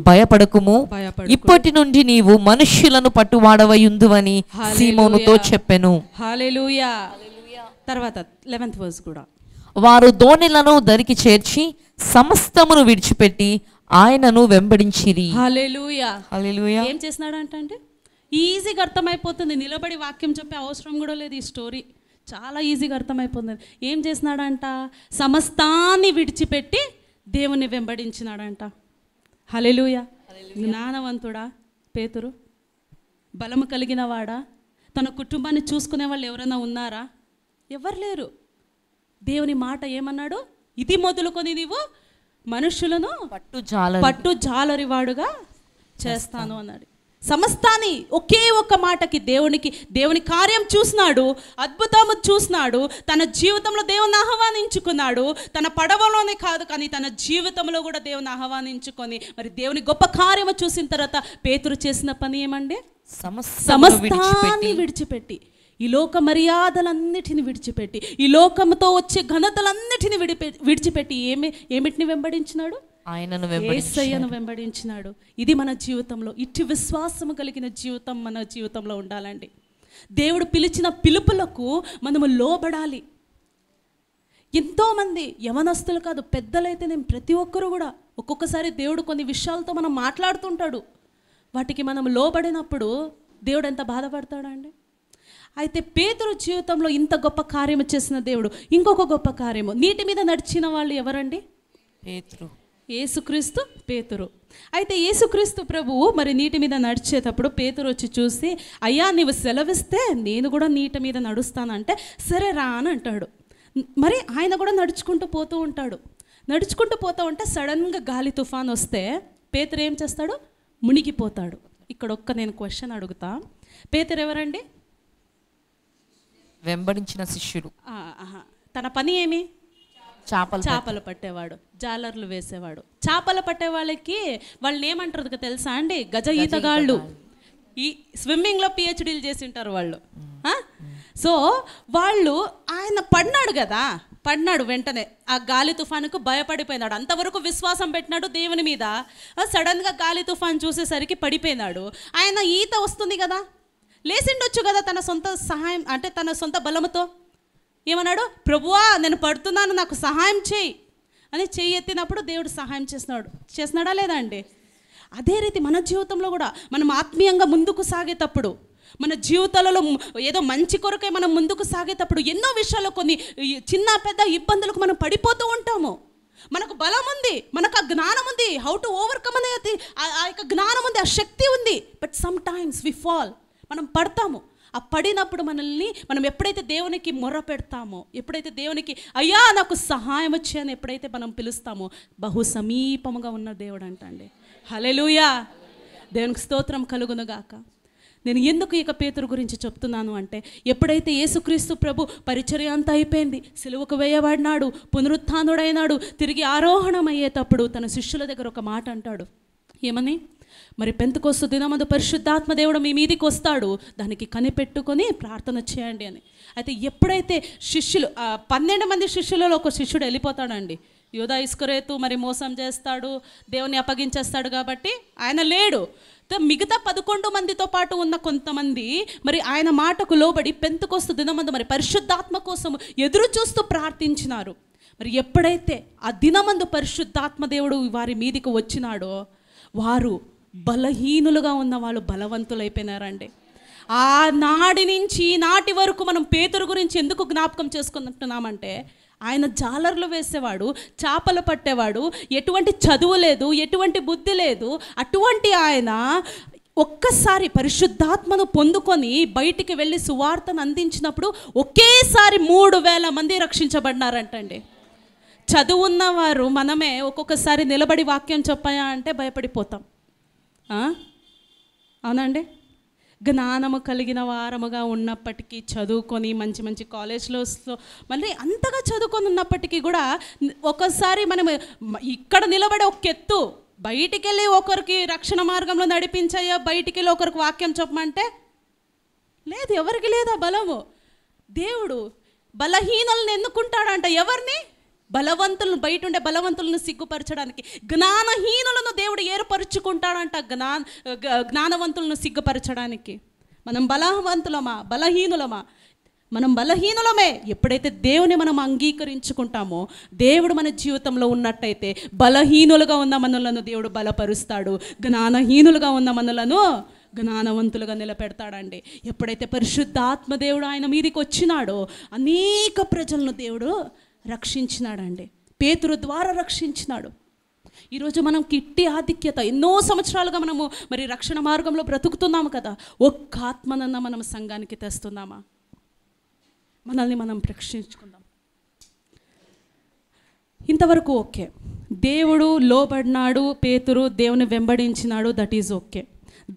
భయపడకుము, ఇప్పటి నుండి నీవు మనుష్యులను పట్టువాడవయుందువని సీమోనుతో చెప్పెను. హల్లెలూయా. తర్వాత 11th verse కూడా. వారు దోణిలను దరికి చేర్చి సమస్తమును విడిచిపెట్టి ఆయనను వెంబడించిరి. హల్లెలూయా, హల్లెలూయా. ఏం చేస్తున్నాడంటే ఈజీగా అర్థమైపోతుంది, నిలబడి వాక్యం చెప్పే అవసరం కూడా లేదు. ఈ స్టోరీ చాలా ఈజీగా అర్థమైపోతుంది. ఏం చేసినాడంట, సమస్తాన్ని విడిచిపెట్టి దేవుని వెంబడించినాడంట. హల్లెలూయా. జ్ఞానవంతుడా పేతురు? బలము కలిగిన వాడా? తన కుటుంబాన్ని చూసుకునే వాళ్ళు ఎవరైనా ఉన్నారా? ఎవరు లేరు. దేవుని మాట ఏమన్నాడు? ఇది మొదలుకొని నీవు మనుషులను పట్టు జాలరివాడుగా చేస్తాను అన్నాడు. సమస్తాన్ని ఒకే ఒక్క మాటకి దేవుని కార్యం చూసినాడు, అద్భుతము చూసినాడు. తన జీవితంలో దేవుని ఆహ్వానించుకున్నాడు. తన పడవలోనే కాదు కానీ తన జీవితంలో కూడా దేవుని ఆహ్వానించుకొని మరి దేవుని గొప్ప కార్యము చూసిన తర్వాత పేతురు చేసిన పని ఏమండి? సమస్తాన్ని విడిచిపెట్టి, ఈ లోక మర్యాదలన్నిటిని విడిచిపెట్టి, ఈ లోకంతో వచ్చే ఘనతలన్నిటిని విడిచిపెట్టి ఏమిటిని వెంబడించినాడు? యేసయ్యను వెంబడించినాడు. ఇది మన జీవితంలో ఇట్టి విశ్వాసము కలిగిన జీవితం మన జీవితంలో ఉండాలండి. దేవుడు పిలిచిన పిలుపులకు మనము లోబడాలి. ఎంతోమంది యవనస్తులు కాదు, పెద్దలైతే నేను ప్రతి ఒక్కరు కూడా ఒక్కొక్కసారి దేవుడు కొన్ని విషయాలతో మనం మాట్లాడుతుంటాడు. వాటికి మనం లోబడినప్పుడు దేవుడు ఎంత బాధపడతాడండి. అయితే పేతురు జీవితంలో ఇంత గొప్ప కార్యము చేసిన దేవుడు ఇంకొక గొప్ప కార్యము, నీటి మీద నడిచిన వాళ్ళు ఎవరండి? పేతురు, యేసుక్రీస్తు, పేతురు. అయితే యేసుక్రీస్తు ప్రభువు మరి నీటి మీద నడిచేటప్పుడు పేతురు వచ్చి చూసి, అయ్యా నీవు సెలవిస్తే నేను కూడా నీటి మీద నడుస్తానంటే సరే రా అని అంటాడు. మరి ఆయన కూడా నడుచుకుంటూ పోతూ ఉంటాడు. నడుచుకుంటూ పోతూ ఉంటే సడన్గా గాలి తుఫాన్ వస్తే పేతురు ఏం చేస్తాడు? మునిగిపోతాడు. ఇక్కడ నేను క్వశ్చన్ అడుగుతా, పేతురు ఎవరండి? వెంబడించిన శిష్యుడు. తన పని ఏమి? చేపలు పట్టేవాడు, జాలర్లు వేసేవాడు. చేపలు పట్టే వాళ్ళకి వాళ్ళని ఏమంటారు తెలుసా అండి? గజ ఈతగాళ్ళు. ఈ స్విమ్మింగ్లో పిహెచ్డీలు చేసి ఉంటారు వాళ్ళు. సో వాళ్ళు, ఆయన పడినాడు కదా, పడినాడు వెంటనే ఆ గాలి తుఫానుకు భయపడిపోయినాడు. అంతవరకు విశ్వాసం పెట్టినాడు దేవుని మీద. సడన్గా గాలి తుఫాన్ చూసేసరికి పడిపోయినాడు. ఆయన ఈత వస్తుంది కదా, లేచిండొచ్చు కదా తన సొంత సహాయం అంటే తన సొంత బలముతో. ఏమన్నాడు? ప్రభువా నేను పడుతున్నాను, నాకు సహాయం చేయి అని చెయ్యి ఎత్తినప్పుడు దేవుడు సహాయం చేసినాడా లేదా అండి? అదే రీతి మన జీవితంలో కూడా మనం ఆత్మీయంగా ముందుకు సాగేటప్పుడు, మన జీవితాలలో ఏదో మంచి కొరకే మనం ముందుకు సాగేటప్పుడు ఎన్నో విషయాల్లో కొన్ని చిన్న పెద్ద ఇబ్బందులకు మనం పడిపోతూ ఉంటాము. మనకు బలం ఉంది, మనకు ఆ జ్ఞానం ఉంది, హౌ టు ఓవర్కమ్ అనేది ఆ యొక్క జ్ఞానం ఉంది, ఆ శక్తి ఉంది. But sometimes we fall, మనం పడతాము. ఆ పడినప్పుడు మనం ఎప్పుడైతే దేవునికి మొర్ర పెడతామో, ఎప్పుడైతే దేవునికి అయ్యా నాకు సహాయం వచ్చి అని ఎప్పుడైతే మనం పిలుస్తామో, బహు సమీపముగా ఉన్న దేవుడు అంటండి. హల్లెలూయా, దేవునికి స్తోత్రం కలుగునుగాక. నేను ఎందుకు ఇక పేతురు గురించి చెప్తున్నాను అంటే, ఎప్పుడైతే యేసుక్రీస్తు ప్రభు పరిచర్య అంతా అయిపోయింది, సిలువకు వేయబడినాడు, పునరుత్థానుడైనాడు, తిరిగి ఆరోహణం అయ్యేటప్పుడు తన శిష్యుల దగ్గర ఒక మాట అంటాడు. ఏమని? మరి పెంతెకొస్తు దినమందు పరిశుద్ధాత్మ దేవుడు మీ మీదికి వస్తాడు, దానికి కనిపెట్టుకొని ప్రార్థన చేయండి అని. అయితే ఎప్పుడైతే శిష్యులు 12 మంది శిష్యులలో ఒక శిష్యుడు వెళ్ళిపోతాడండి. యూదా ఇస్కరియోతు మరి మోసం చేస్తాడు, దేవుని అప్పగించేస్తాడు కాబట్టి ఆయన లేడు. మిగతా 11 మందితో పాటు ఉన్న కొంతమంది మరి ఆయన మాటకు లోబడి పెంతెకొస్తు దినమందు మరి పరిశుద్ధాత్మ కోసం ఎదురు చూస్తూ ప్రార్థించినారు. మరి ఎప్పుడైతే ఆ దినమందు పరిశుద్ధాత్మ దేవుడు వారి మీదికి వచ్చినాడో, వారు బలహీనులుగా ఉన్న వాళ్ళు బలవంతులైపోయినారండి. ఆ నాటి నుంచి ఈనాటి వరకు మనం పేతురు గురించి ఎందుకు జ్ఞాపకం చేసుకుంటున్నామంటే, ఆయన జాలర్లు వేసేవాడు, చేపలు పట్టేవాడు, ఎటువంటి చదువు లేదు, ఎటువంటి బుద్ధి లేదు. అటువంటి ఆయన ఒక్కసారి పరిశుద్ధాత్మను పొందుకొని బయటికి వెళ్ళి సువార్తను అందించినప్పుడు ఒకేసారి 3000 మంది రక్షించబడినారంటండి. చదువున్నవారు మనమే ఒక్కొక్కసారి నిలబడి వాక్యం చెప్పాయా అంటే భయపడిపోతాం. అవునండి? జ్ఞానము కలిగిన వారముగా ఉన్నప్పటికీ, చదువుకొని మంచి మంచి కాలేజ్లో మళ్ళీ అంతగా చదువుకొని ఉన్నప్పటికీ కూడా ఒకసారి మనం ఇక్కడ నిలబడే ఒక ఎత్తు, బయటికి వెళ్ళి ఒకరికి రక్షణ మార్గంలో నడిపించాయో, బయటికి వెళ్ళి ఒకరికి వాక్యం చెప్పమంటే లేదు, ఎవరికి లేదా బలము. దేవుడు బలహీనులను ఎన్నుకుంటాడంట. ఎవరిని? బలవంతులను, బయట ఉండే బలవంతులను సిగ్గుపరచడానికి. జ్ఞానహీనులను దేవుడు ఏర్పరుచుకుంటాడంట, జ్ఞానవంతులను సిగ్గుపరచడానికి. మనం బలవంతులమా, బలహీనులమా? మనం బలహీనులమే. ఎప్పుడైతే దేవుని మనం అంగీకరించుకుంటామో, దేవుడు మన జీవితంలో ఉన్నట్టయితే బలహీనులుగా ఉన్న మనలను దేవుడు బలపరుస్తాడు, జ్ఞానహీనులుగా ఉన్న మనలను జ్ఞానవంతులుగా నిలబెడతాడండి. ఎప్పుడైతే పరిశుద్ధాత్మ దేవుడు ఆయన మీదకి వచ్చినాడో అనేక ప్రజలను దేవుడు రక్షించినాడండి. పేతురు ద్వారా రక్షించినాడు. ఈరోజు మనం కిట్టి ఆధిక్యత, ఎన్నో సంవత్సరాలుగా మనము మరి రక్షణ మార్గంలో బ్రతుకుతున్నాము కదా, ఒక్క ఆత్మనన్నా మనం సంఘానికి తెస్తున్నామా? మనల్ని మనం ప్రశ్నించుకుందాం. ఇంతవరకు ఓకే, దేవుడు లోబడినాడు, పేతురు దేవుని వెంబడించినాడు, దట్ ఈజ్ ఓకే.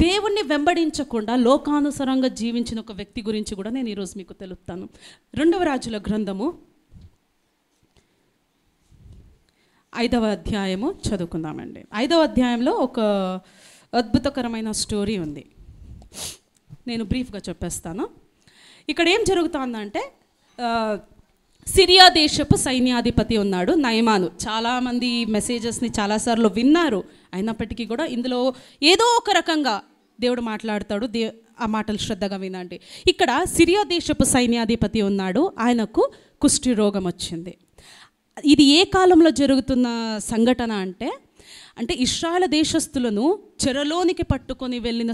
దేవుణ్ణి వెంబడించకుండా లోకానుసారంగా జీవించిన ఒక వ్యక్తి గురించి కూడా నేను ఈరోజు మీకు తెలుపుతాను. 2వ రాజుల గ్రంథము 5వ అధ్యాయము చదువుకుందామండి. 5వ అధ్యాయంలో ఒక అద్భుతకరమైన స్టోరీ ఉంది, నేను బ్రీఫ్గా చెప్పేస్తాను. ఇక్కడ ఏం జరుగుతుందంటే, సిరియా దేశపు సైన్యాధిపతి ఉన్నాడు నయమాను. చాలామంది ఈ మెసేజెస్ని చాలాసార్లు విన్నారు, అయినప్పటికీ కూడా ఇందులో ఏదో ఒక రకంగా దేవుడు మాట్లాడతాడు. ఆ మాటలు శ్రద్ధగా వినండి. ఇక్కడ సిరియా దేశపు సైన్యాధిపతి ఉన్నాడు, ఆయనకు కుష్టి రోగం వచ్చింది. ఇది ఏ కాలంలో జరుగుతున్న సంఘటన అంటే ఇశ్రాయేలు దేశస్తులను చెరలోనికి పట్టుకొని వెళ్ళిన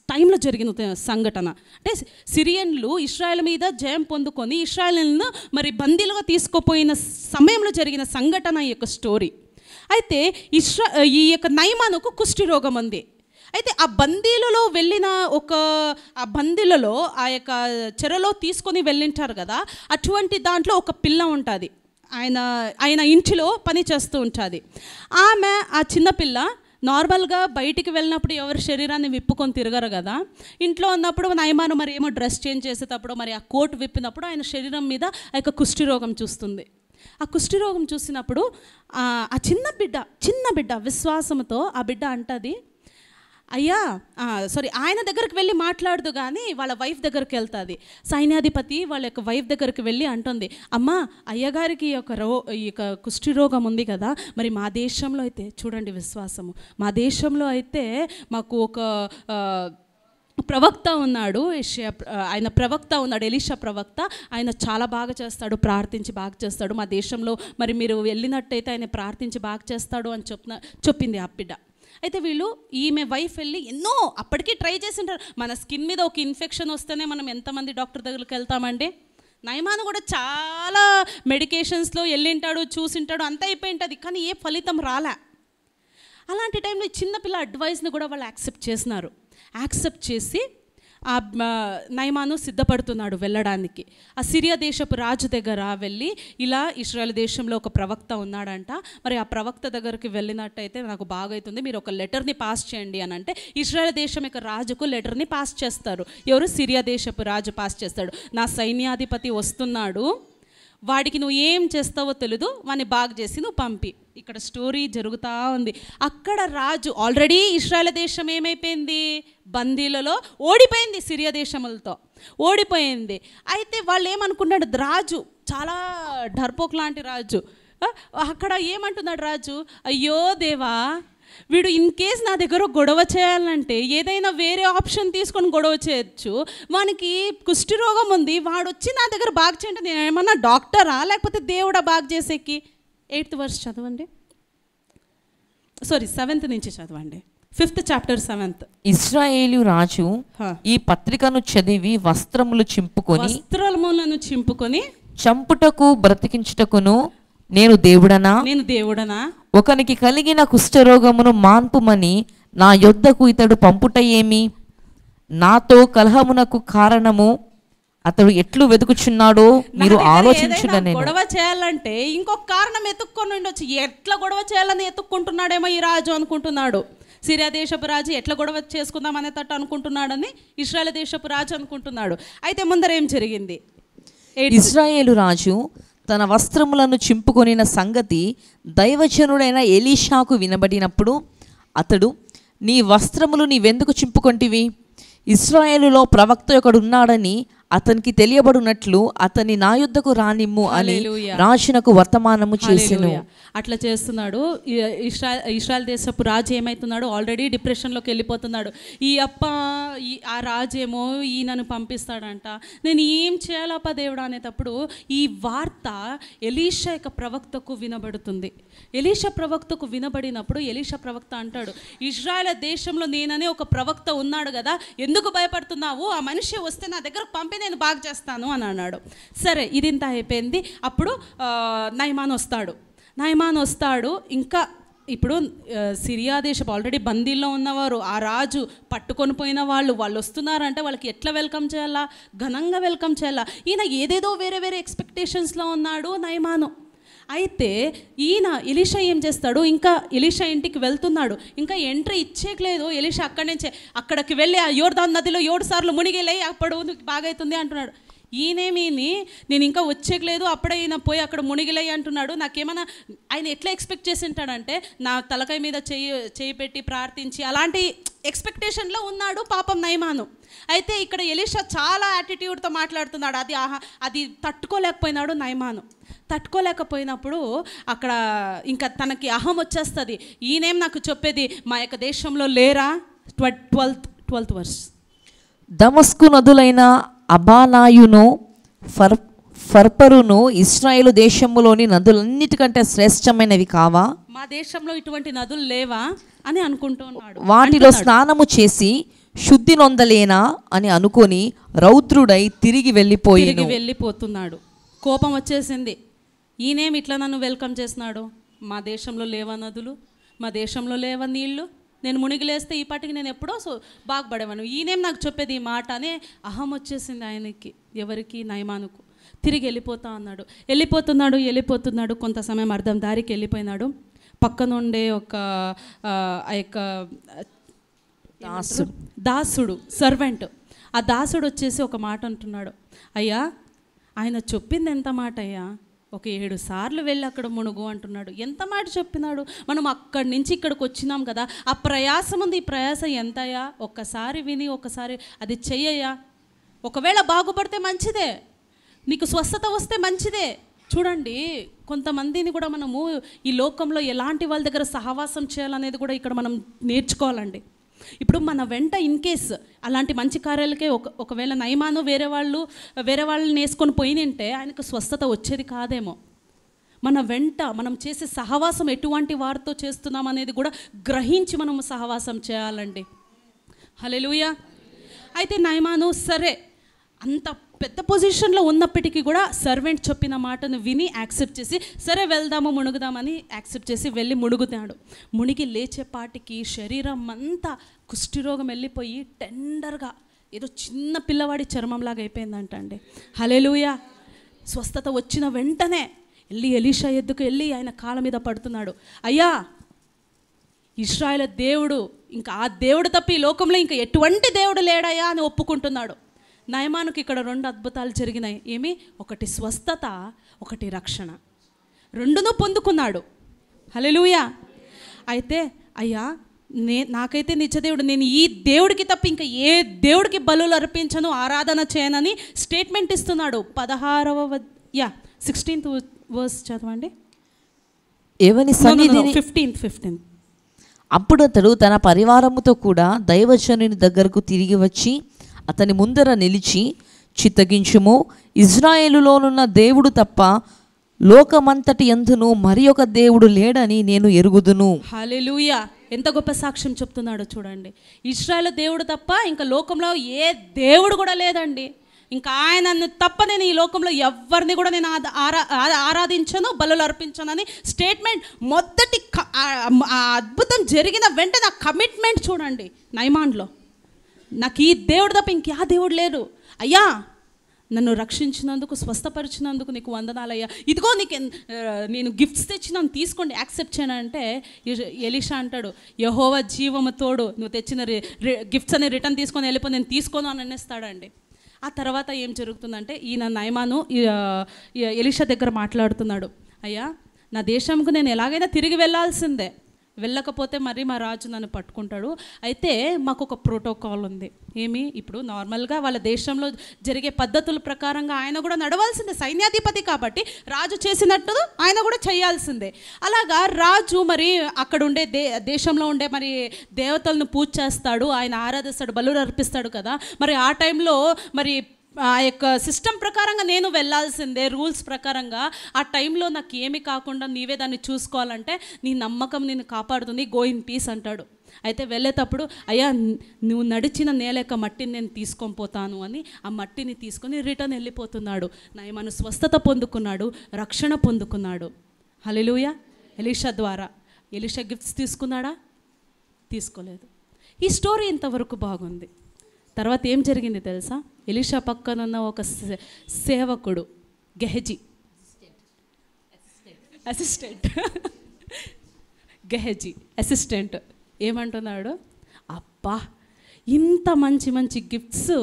టైంలో జరిగిన సంఘటన. అంటే సిరియన్లు ఇశ్రాయేల్ మీద జయం పొందుకొని ఇశ్రాయేలును మరి బందీలుగా తీసుకుపోయిన సమయంలో జరిగిన సంఘటన ఈ యొక్క స్టోరీ. అయితే ఈ యొక్క నయమానుకు కుష్టి రోగం ఉంది. అయితే ఆ బందీలలో వెళ్ళిన ఆ బందీలలో ఆ యొక్క చెరలో తీసుకొని వెళ్ళింటారు కదా, అటువంటి దాంట్లో ఒక పిల్ల ఉంటుంది, ఆయన ఇంటిలో పని చేస్తూ ఉంటుంది. ఆమె, ఆ చిన్నపిల్ల నార్మల్గా బయటికి వెళ్ళినప్పుడు ఎవరి శరీరాన్ని విప్పుకొని తిరగరు కదా, ఇంట్లో ఉన్నప్పుడు నయమాను మరి ఏమో డ్రెస్ చేంజ్ చేసేటప్పుడు మరి ఆ కోట్ విప్పినప్పుడు ఆయన శరీరం మీద ఆ యొక్క కుష్టి రోగం చూస్తుంది. ఆ కుష్టి రోగం చూసినప్పుడు ఆ చిన్న బిడ్డ విశ్వాసంతో ఆ బిడ్డ అంటది, అయ్యా ఆయన దగ్గరికి వెళ్ళి మాట్లాడదు కానీ వాళ్ళ వైఫ్ దగ్గరికి వెళ్తుంది. సైన్యాధిపతి వాళ్ళ యొక్క వైఫ్ దగ్గరికి వెళ్ళి అంటుంది, అమ్మా అయ్యగారికి ఈ యొక్క కుష్టి రోగం ఉంది కదా, మరి మా దేశంలో అయితే చూడండి విశ్వాసము, మా దేశంలో అయితే మాకు ఒక ప్రవక్త ఉన్నాడు, ఆయన ప్రవక్త ఉన్నాడు, ఎలీషా ప్రవక్త. ఆయన చాలా బాగా చేస్తాడు, ప్రార్థించి బాగా చేస్తాడు. మా దేశంలో మరి మీరు వెళ్ళినట్టయితే ఆయన ప్రార్థించి బాగా చేస్తాడు అని చెప్పింది ఆ బిడ్డ. అయితే ఈమె వైఫ్ వెళ్ళి ఎన్నో అప్పటికీ ట్రై చేసింటారు. మన స్కిన్ మీద ఒక ఇన్ఫెక్షన్ వస్తేనే మనం ఎంతమంది డాక్టర్ దగ్గరికి వెళ్తామండి. నయమాను కూడా చాలా మెడికేషన్స్లో వెళ్ళింటాడు, చూసింటాడు, అంతా అయిపోయింటుంది, కానీ ఏ ఫలితం రాలే. అలాంటి టైంలో చిన్నపిల్ల అడ్వైస్ని కూడా వాళ్ళు యాక్సెప్ట్ చేసి ఆ నయమాను సిద్ధపడుతున్నాడు వెళ్ళడానికి. ఆ సిరియా దేశపు రాజు దగ్గర వెళ్ళి, ఇలా ఇశ్రాయేల్ దేశంలో ఒక ప్రవక్త ఉన్నాడంట, మరి ఆ ప్రవక్త దగ్గరికి వెళ్ళినట్టయితే నాకు బాగవుతుంది, మీరు ఒక లెటర్ని పాస్ చేయండి అని అంటే ఇశ్రాయేల్ దేశం యొక్క రాజుకు లెటర్ని పాస్ చేస్తారు. ఎవరు? సిరియా దేశపు రాజు పాస్ చేస్తాడు. నా సైన్యాధిపతి వస్తున్నాడు, వాడికి నువ్వు ఏం చేస్తావో తెలీదు, వాడిని బాగు చేసి నువ్వు పంపి. ఇక్కడ స్టోరీ జరుగుతూ ఉంది. అక్కడ రాజు ఆల్రెడీ ఇశ్రాయేల్ దేశం ఏమైపోయింది, బందీలలో ఓడిపోయింది, సిరియా దేశములతో ఓడిపోయింది. అయితే వాళ్ళు ఏమనుకున్నాడు, రాజు చాలా డర్పోక్ లాంటి రాజు, అక్కడ ఏమంటున్నాడు రాజు, అయ్యో దేవా, వీడు ఇన్ కేస్ నా దగ్గర గొడవ చేయాలంటే ఏదైనా వేరే ఆప్షన్ తీసుకొని గొడవ చేయొచ్చు, వానికి కుష్టి రోగం ఉంది, వాడు వచ్చి నా దగ్గర బాగు చేయండి, నేను ఏమన్నా డాక్టరా లేకపోతే దేవుడా బాగు చేసేకి? 8th verse చదవండి, 7th నుంచి చదవండి, 5th chapter 7th. ఇశ్రాయేలు రాజు ఈ పత్రికను చదివి వస్త్రములను చింపుకొని చంపుటకు బ్రతికించుటకును నేను దేవుడనా ఒకనికి కలిగిన కుష్ఠరోగమును మాన్పుమని నా యొద్దకు ఇతడు పంపుట ఏమి? నాతో కలహమునకు కారణము అతడు ఎట్లు వెతుకుచున్నాడో మీరు ఆలోచించుడని. గొడవ చేయాలంటే ఇంకొక కారణం ఎత్తుక్కొని ఉండొచ్చు, ఎట్లా గొడవ చేయాలని ఎత్తుక్కుంటున్నాడేమో ఈ రాజు అనుకుంటున్నాడు. సిరియా దేశపు రాజు ఎట్లా గొడవ చేసుకుందాం అనే తట్టు అనుకుంటున్నాడని ఇశ్రాయేల్ దేశపు రాజు అనుకుంటున్నాడు. అయితే ముందర ఏం జరిగింది? ఇశ్రాయేలు రాజు తన వస్త్రములను చింపుకొనిన సంగతి దైవజనుడైన ఎలీషాకు వినబడినప్పుడు అతడు, నీ వస్త్రములు నీవెందుకు చింపుకొంటివి? ఇశ్రాయేలులో ప్రవక్త ఒకడున్నాడని అతనికి తెలియబడినట్లు అతని నా యుద్ధకు రానిమ్ము అని రాజునకు వర్తమానము చేసెను. అట్లా చేస్తున్నాడు. ఇశ్రాయేల్ దేశపు రాజు ఏమవుతున్నాడు, ఆల్రెడీ డిప్రెషన్లోకి వెళ్ళిపోతున్నాడు. ఆ రాజేమో ఈయనను పంపిస్తాడంట, నేను ఏం చేయాలప్ప దేవుడా అనేటప్పుడు ఈ వార్త ఎలీషా యొక్క ప్రవక్తకు వినబడుతుంది. ఎలీషా ప్రవక్తకు వినబడినప్పుడు ఎలీషా ప్రవక్త అంటాడు, ఇశ్రాయేల్ దేశంలో నేననే ఒక ప్రవక్త ఉన్నాడు కదా, ఎందుకు భయపడుతున్నావు? ఆ మనిషి వస్తే నా దగ్గరకు పంపి నేను బాగు చేస్తాను అని అన్నాడు. సరే, ఇదింత అయిపోయింది. అప్పుడు నయమాను వస్తాడు. ఇంకా ఇప్పుడు సిరియా దేశపు ఆల్రెడీ బందీల్లో ఉన్నవారు, ఆ రాజు పట్టుకొని పోయిన వాళ్ళు వస్తున్నారంటే వాళ్ళకి ఎట్లా వెల్కమ్ చేయాలా? ఘనంగా వెల్కమ్ చేయాలా? ఈయన ఏదేదో వేరే వేరే ఎక్స్పెక్టేషన్స్లో ఉన్నాడు నయమాను. అయితే ఈయన ఎలీషా ఏం చేస్తాడు, ఇంకా ఎలీషా ఇంటికి వెళ్తున్నాడు, ఇంకా ఎంట్రీ ఇచ్చేయలేదు. ఎలీషా అక్కడికి వెళ్ళి ఆ యోర్దాను నదిలో 7 సార్లు మునిగిలే అప్పుడు బాగైతుంది అంటున్నాడు. ఈయనేమీని నేను ఇంకా వచ్చేయలేదు, అప్పుడే ఈయన పోయి అక్కడ మునిగిలే అంటున్నాడు. నాకేమైనా ఆయన ఎట్లా ఎక్స్పెక్ట్ చేసి ఉంటాడంటే నా తలకాయ మీద చేయి పెట్టి ప్రార్థించి అలాంటి ఎక్స్పెక్టేషన్లో ఉన్నాడు పాపం నయమాను. అయితే ఇక్కడ ఎలీషా చాలా యాటిట్యూడ్తో మాట్లాడుతున్నాడు. అది తట్టుకోలేకపోయినాడు నయమాను. తట్టుకోలేకపోయినప్పుడు అక్కడ ఇంకా తనకి అహం వచ్చేస్తుంది. ఈయనేం నాకు చెప్పేది మా యొక్క దేశంలో లేరా? 12th verse. దమస్కు నదులైన అబానాయును ఫర్పరును ఇశ్రాయేలు దేశములోని నదులన్నిటికంటే శ్రేష్టమైనవి కావా? మా దేశంలో ఇటువంటి నదులు లేవా అని అనుకుంటున్నాడు. వాటిలో స్నానము చేసి శుద్ధి నొందలేనా అని అనుకొని రౌద్రుడై తిరిగి వెళ్ళిపోతున్నాడు. కోపం వచ్చేసింది. ఈయనేమి ఇట్లా నన్ను వెల్కమ్ చేస్తున్నాడు? మా దేశంలో లేవా నదులు? మా దేశంలో లేవా నీళ్లు? నేను మునిగిలేస్తే ఈ పాటికి నేను ఎప్పుడో బాగుపడేవాను. ఈయనేం నాకు చెప్పేది ఈ మాట అనే అహం వచ్చేసింది ఆయనకి. ఎవరికి? నయమానుకు. తిరిగి వెళ్ళిపోతున్నాడు. కొంత సమయం అర్థం దారికి వెళ్ళిపోయినాడు. పక్కనుండే ఒక ఆ యొక్క దాసుడు సర్వెంట్, ఆ దాసుడు వచ్చేసి ఒక మాట అంటున్నాడు. అయ్యా, ఆయన చెప్పింది ఎంత మాట అయ్యా? ఒక 7 సార్లు వెళ్ళి అక్కడ మునుగు అంటున్నాడు. ఎంత మాట చెప్పినాడు? మనం అక్కడి నుంచి ఇక్కడికి వచ్చినాం కదా, ఆ ప్రయాసం ఉంది. ఈ ప్రయాసం ఎంతయ్యా? ఒక్కసారి విని ఒకసారి అది చెయ్యయ్యా. ఒకవేళ బాగుపడితే మంచిదే, నీకు స్వస్థత వస్తే మంచిదే. చూడండి, కొంతమందిని కూడా మనము ఈ లోకంలో ఎలాంటి వాళ్ళ దగ్గర సహవాసం చేయాలనేది కూడా ఇక్కడ మనం నేర్చుకోవాలండి. ఇప్పుడు మన వెంట ఇన్ కేస్ అలాంటి మంచి కార్యాలకే ఒకవేళ నయమాను వేరే వాళ్ళని వేసుకొని పోయినంటే ఆయనకు స్వస్థత వచ్చేది కాదేమో. మన వెంట మనం చేసే సహవాసం ఎటువంటి వారితో చేస్తున్నాం అనేది కూడా గ్రహించి మనం సహవాసం చేయాలండి. హల్లెలూయా. అయితే నయమాను సరే అంత పెద్ద పొజిషన్లో ఉన్నప్పటికీ కూడా సర్వెంట్ చెప్పిన మాటను విని యాక్సెప్ట్ చేసి సరే వెళ్దాము మునుగుదామని యాక్సెప్ట్ చేసి వెళ్ళి మునుగుతాడు. మునిగి లేచేపాటికి శరీరం అంతా కుష్ఠరోగం వెళ్ళిపోయి టెండర్గా ఏదో చిన్న పిల్లవాడి చర్మంలాగా అయిపోయిందంట అండి. హల్లెలూయా. స్వస్థత వచ్చిన వెంటనే వెళ్ళి ఎలీషా ఎద్దుకు వెళ్ళి ఆయన కాళ్ళ మీద పడుతున్నాడు. అయ్యా, ఇశ్రాయేలు దేవుడు, ఇంకా ఆ దేవుడు తప్ప ఈ లోకంలో ఇంకా ఎటువంటి దేవుడు లేడయ్యా అని ఒప్పుకుంటున్నాడు. నయమానుకి ఇక్కడ 2 అద్భుతాలు జరిగినాయి. ఏమి? ఒకటి స్వస్థత, ఒకటి రక్షణ. 2ను పొందుకున్నాడు. హల్లెలూయా. అయితే అయ్యా, నాకైతే నిజదేవుడు, నేను ఈ దేవుడికి తప్ప ఇంకా ఏ దేవుడికి బలులు అర్పించను, ఆరాధన చేయనని స్టేట్మెంట్ ఇస్తున్నాడు. 16th verse చదవండి. 15. అప్పుడు అతడు తన పరివారముతో కూడా దైవజనుని దగ్గరకు తిరిగి వచ్చి అతని ముందర నిలిచి, చిత్తగించుము, ఇజ్రాయేలులోనున్న దేవుడు తప్ప లోకమంతటి యందును మరి ఒక దేవుడు లేడని నేను ఎరుగుదును. హల్లెలూయా. ఎంత గొప్ప సాక్ష్యం చెప్తున్నాడో చూడండి. ఇశ్రాయేలు దేవుడు తప్ప ఇంకా లోకంలో ఏ దేవుడు కూడా లేదండి. ఇంకా ఆయనను తప్ప నేను ఈ లోకంలో ఎవరిని కూడా నేను ఆరాధించను, బలులు అర్పించనని స్టేట్మెంట్. మొదటి అద్భుతం జరిగిన వెంటనే ఆ కమిట్మెంట్ చూడండి నయమాన్లో. నాకు ఈ దేవుడు తప్ప ఇంకే దేవుడు లేడు. అయ్యా, నన్ను రక్షించినందుకు, స్వస్థపరిచినందుకు నీకు వందనాలయ్యా. ఇదిగో నీకు నేను గిఫ్ట్స్ తెచ్చినాను, తీసుకోండి, యాక్సెప్ట్ చేయను అంటే ఎలీషా అంటాడు, యెహోవా జీవము తోడు, నువ్వు తెచ్చిన గిఫ్ట్స్ అని రిటర్న్ తీసుకొని వెళ్ళిపో, నేను తీసుకోను అని అనేస్తాడండి. ఆ తర్వాత ఏం జరుగుతుందంటే ఈయన నయమాను ఎలీషా దగ్గర మాట్లాడుతున్నాడు. అయ్యా, నా దేశంకు నేను ఎలాగైనా తిరిగి వెళ్ళాల్సిందే, వెళ్ళకపోతే మరి మా రాజు నన్ను పట్టుకుంటాడు. అయితే మాకు ఒక ప్రోటోకాల్ ఉంది. ఏమి? ఇప్పుడు నార్మల్గా వాళ్ళ దేశంలో జరిగే పద్ధతుల ప్రకారంగా ఆయన కూడా నడవాల్సిందే, సైన్యాధిపతి కాబట్టి రాజు చేసినట్టు ఆయన కూడా చేయాల్సిందే. అలాగా రాజు మరి అక్కడ ఉండే దేశంలో ఉండే మరి దేవతలను పూజ చేస్తాడు, ఆయన ఆరాధిస్తాడు, బలులు అర్పిస్తాడు కదా. మరి ఆ టైంలో మరి ఆ యొక్క సిస్టమ్ ప్రకారంగా నేను వెళ్ళాల్సిందే, రూల్స్ ప్రకారంగా. ఆ టైంలో నాకు ఏమి కాకుండా నీవే దాన్ని చూసుకోవాలంటే నీ నమ్మకం నేను కాపాడుతుంది, గో ఇన్ పీస్ అంటాడు. అయితే వెళ్ళేటప్పుడు అయ్యా, నువ్వు నడిచిన నేల యొక్క మట్టిని నేను తీసుకొని పోతాను అని ఆ మట్టిని తీసుకొని రిటర్న్ వెళ్ళిపోతున్నాడు. నయమాను స్వస్థత పొందుకున్నాడు, రక్షణ పొందుకున్నాడు. హల్లెలూయా. ఎలీషా ద్వారా ఎలీషా గిఫ్ట్స్ తీసుకున్నాడా? తీసుకోలేదు. ఈ స్టోరీ ఇంతవరకు బాగుంది. తర్వాత ఏం జరిగింది తెలుసా? ఎలీషా పక్కనున్న ఒక సేవకుడు గెహజీ, అసిస్టెంట్ గెహజీ అసిస్టెంట్ ఏమంటున్నాడు? అబ్బా, ఇంత మంచి మంచి గిఫ్ట్స్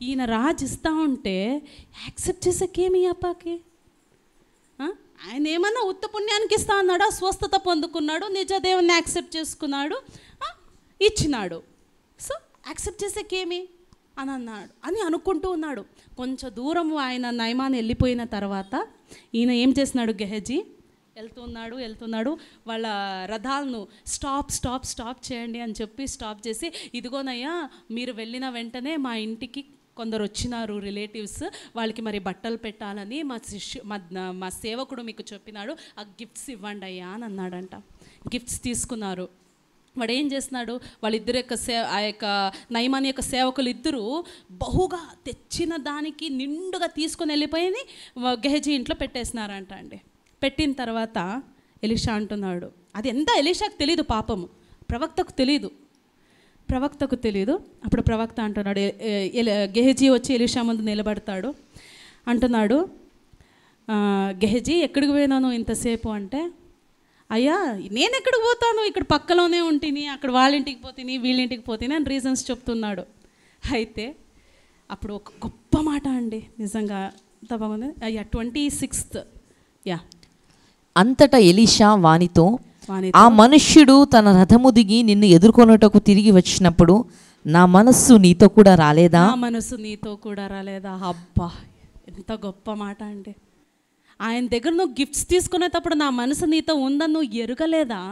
ఈయన రాజు ఇస్తూ ఉంటే యాక్సెప్ట్ చేసేకేమి అప్పాకి? ఆయన ఏమన్నా ఉత్త పుణ్యానికి ఇస్తా అన్నాడా? స్వస్థత పొందుకున్నాడు, నిజ దేవుణ్ణి యాక్సెప్ట్ చేసుకున్నాడు, ఇచ్చినాడు. సో యాక్సెప్ట్ చేసేకేమి అని అన్నాడు అని అనుకుంటూ ఉన్నాడు. కొంచెం దూరం ఆయన నయమాన్ని వెళ్ళిపోయిన తర్వాత ఈయన ఏం చేసినాడు? గెహజీ వెళ్తున్నాడు. వాళ్ళ రథాలను స్టాప్ చేయండి అని చెప్పి స్టాప్ చేసి, ఇదిగోనయ్యా మీరు వెళ్ళిన వెంటనే మా ఇంటికి కొందరు వచ్చినారు రిలేటివ్స్, వాళ్ళకి మరి బట్టలు పెట్టాలని మా సేవకుడు మీకు చెప్పినాడు, ఆ గిఫ్ట్స్ ఇవ్వండి అయ్యా అని అన్నాడంట. గిఫ్ట్స్ తీసుకున్నారు. వాడు ఏం చేస్తున్నాడు? వాళ్ళిద్దరు యొక్క ఆ యొక్క నయమాని యొక్క సేవకులు ఇద్దరు బహుగా తెచ్చిన దానికి నిండుగా తీసుకొని వెళ్ళిపోయి గెహజీ ఇంట్లో పెట్టేసినారంట అండి. పెట్టిన తర్వాత ఎలీషా అంటున్నాడు, అది ఎంత ఎలీషాకు తెలీదు, పాపము ప్రవక్తకు తెలీదు. అప్పుడు ప్రవక్త అంటున్నాడు, గెహజీ వచ్చి ఎలీషా ముందు నిలబడతాడు. అంటున్నాడు, గెహజీ ఎక్కడికి పోయినాను ఇంతసేపు అంటే, అయ్యా నేను ఎక్కడికి పోతాను, ఇక్కడ పక్కలోనే ఉంటుంది, అక్కడ వాళ్ళ ఇంటికి పోತೀನಿ వీళ్ళింటికి పోತೀನಿ అని రీజన్స్ చెప్తున్నాడు. అయితే అప్పుడు ఒక గొప్ప మాట అండి, నిజంగా ఎంత బాగుంది. అయ్యా 26th అంతటా ఎలీషా వానితో, ఆ మనుష్యుడు తన రథము దిగి నిన్ను ఎదుర్కొనుటకు తిరిగి వచ్చినప్పుడు నా మనస్సు నీతో కూడా రాలేదా? అబ్బా, ఎంత గొప్ప మాట అండి. ఆయన దగ్గర నువ్వు గిఫ్ట్స్ తీసుకునేటప్పుడు నా మనసు నీతో ఉందని నువ్వు ఎరుగలేదా?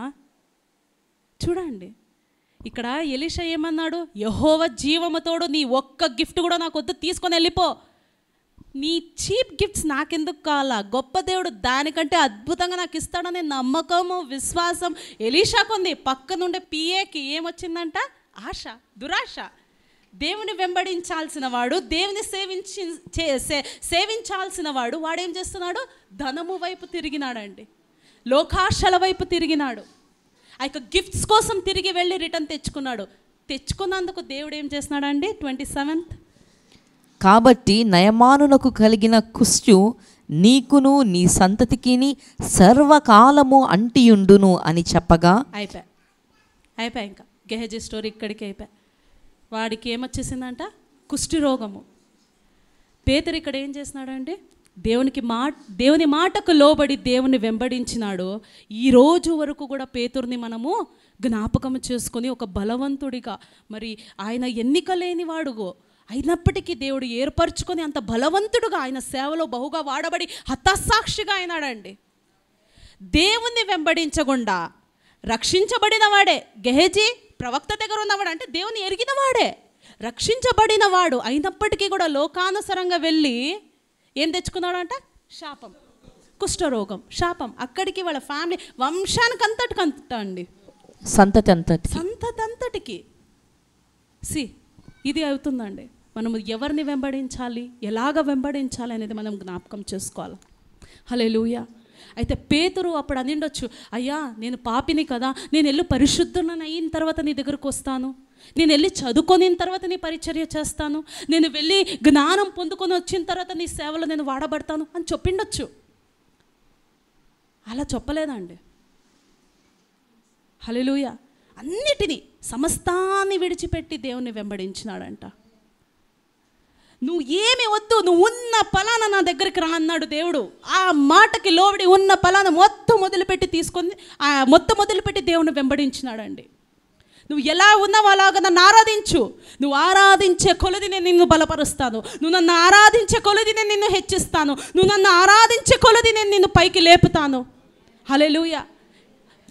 చూడండి, ఇక్కడ ఎలీషా ఏమన్నాడు? యెహోవా జీవముతోడు నీ ఒక్క గిఫ్ట్ కూడా నాకు వద్దు, తీసుకొని వెళ్ళిపో. నీ చీప్ గిఫ్ట్స్ నాకెందుకు కావాలా? గొప్ప దేవుడు దానికంటే అద్భుతంగా నాకు ఇస్తాడనే నమ్మకము, విశ్వాసం ఎలీషాకు ఉంది. పక్కనుండే పిఏకి ఏమొచ్చిందంట? ఆశ, దురాశ. దేవుని వెంబడించాల్సిన వాడు, దేవుని సేవించాల్సిన వాడు, వాడేం చేస్తున్నాడు? ధనము వైపు తిరిగినాడండి, లోకాశల వైపు తిరిగినాడు. ఆ యొక్క గిఫ్ట్స్ కోసం తిరిగి వెళ్ళి రిటర్న్ తెచ్చుకున్నందుకు దేవుడు ఏం చేస్తున్నాడండి? 27th, కాబట్టి నయమానునకు కలిగిన కుష్టు నీకును నీ సంతతికిని సర్వకాలము అంటియుండును అని చెప్పగా అయిపోయా. ఇంకా గెహజీ స్టోరీ ఇక్కడికి అయిపోయా. వాడికి ఏమొచ్చేసిందంట? కుష్టి రోగము. పేతురు ఇక్కడ ఏం చేస్తున్నాడంటే దేవుని మాటకు లోబడి దేవుని వెంబడించినాడు. ఈ రోజు వరకు కూడా పేతురుని మనము జ్ఞాపకం చేసుకొని ఒక బలవంతుడిగా, మరి ఆయన ఎన్నిక లేని వాడుగో అయినప్పటికీ దేవుడు ఏర్పరచుకొని అంత బలవంతుడుగా ఆయన సేవలో బహుగా వాడబడి హతసాక్షిగా అయినాడండి. దేవుణ్ణి వెంబడించకుండా రక్షించబడిన వాడే గెహజీ. ప్రవక్త దగ్గర ఉన్నవాడు అంటే దేవుని ఎరిగిన వాడే, రక్షించబడిన వాడు అయినప్పటికీ కూడా లోకానుసరంగా వెళ్ళి ఏం తెచ్చుకున్నాడంట? శాపం, కుష్ఠరోగం, శాపం. అక్కడికి వాళ్ళ ఫ్యామిలీ వంశానికి అంతటికంత అండి, సంతతి అంతటికి. ఇది అవుతుందండి. మనము ఎవరిని వెంబడించాలి, ఎలాగ వెంబడించాలి అనేది మనం జ్ఞాపకం చేసుకోవాలి. హల్లెలూయా. అయితే పేతురు అప్పుడు అనిండొచ్చు, అయ్యా నేను పాపిని కదా, నేను వెళ్ళి పరిశుద్ధులను అయిన తర్వాత నీ దగ్గరకు వస్తాను, నేను వెళ్ళి చదువుకొని తర్వాత నీ పరిచర్య చేస్తాను, నేను వెళ్ళి జ్ఞానం పొందుకొని వచ్చిన తర్వాత నీ సేవలో నేను వాడబడతాను అని చెప్పిండొచ్చు. అలా చెప్పలేదండి. హల్లెలూయా. అన్నిటినీ సమస్తాన్ని విడిచిపెట్టి దేవుని వెంబడించినాడంట. నువ్వు ఏమి వద్దు, నువ్వు ఉన్న ఫలానా నా దగ్గరికి రా అన్నాడు దేవుడు. ఆ మాటకి లోబడి ఉన్న ఫలానా మొత్తం మొదలుపెట్టి దేవుని వెంబడించినాడండి. నువ్వు ఎలా ఉన్నావు అలాగ నన్ను ఆరాధించు, నువ్వు ఆరాధించే కొలది నేను నిన్ను బలపరుస్తాను, నువ్వు నన్ను ఆరాధించే కొలది నేను నిన్ను హెచ్చిస్తాను, నువ్వు నన్ను ఆరాధించే కొలది నేను నిన్ను పైకి లేపుతాను. హల్లెలూయా.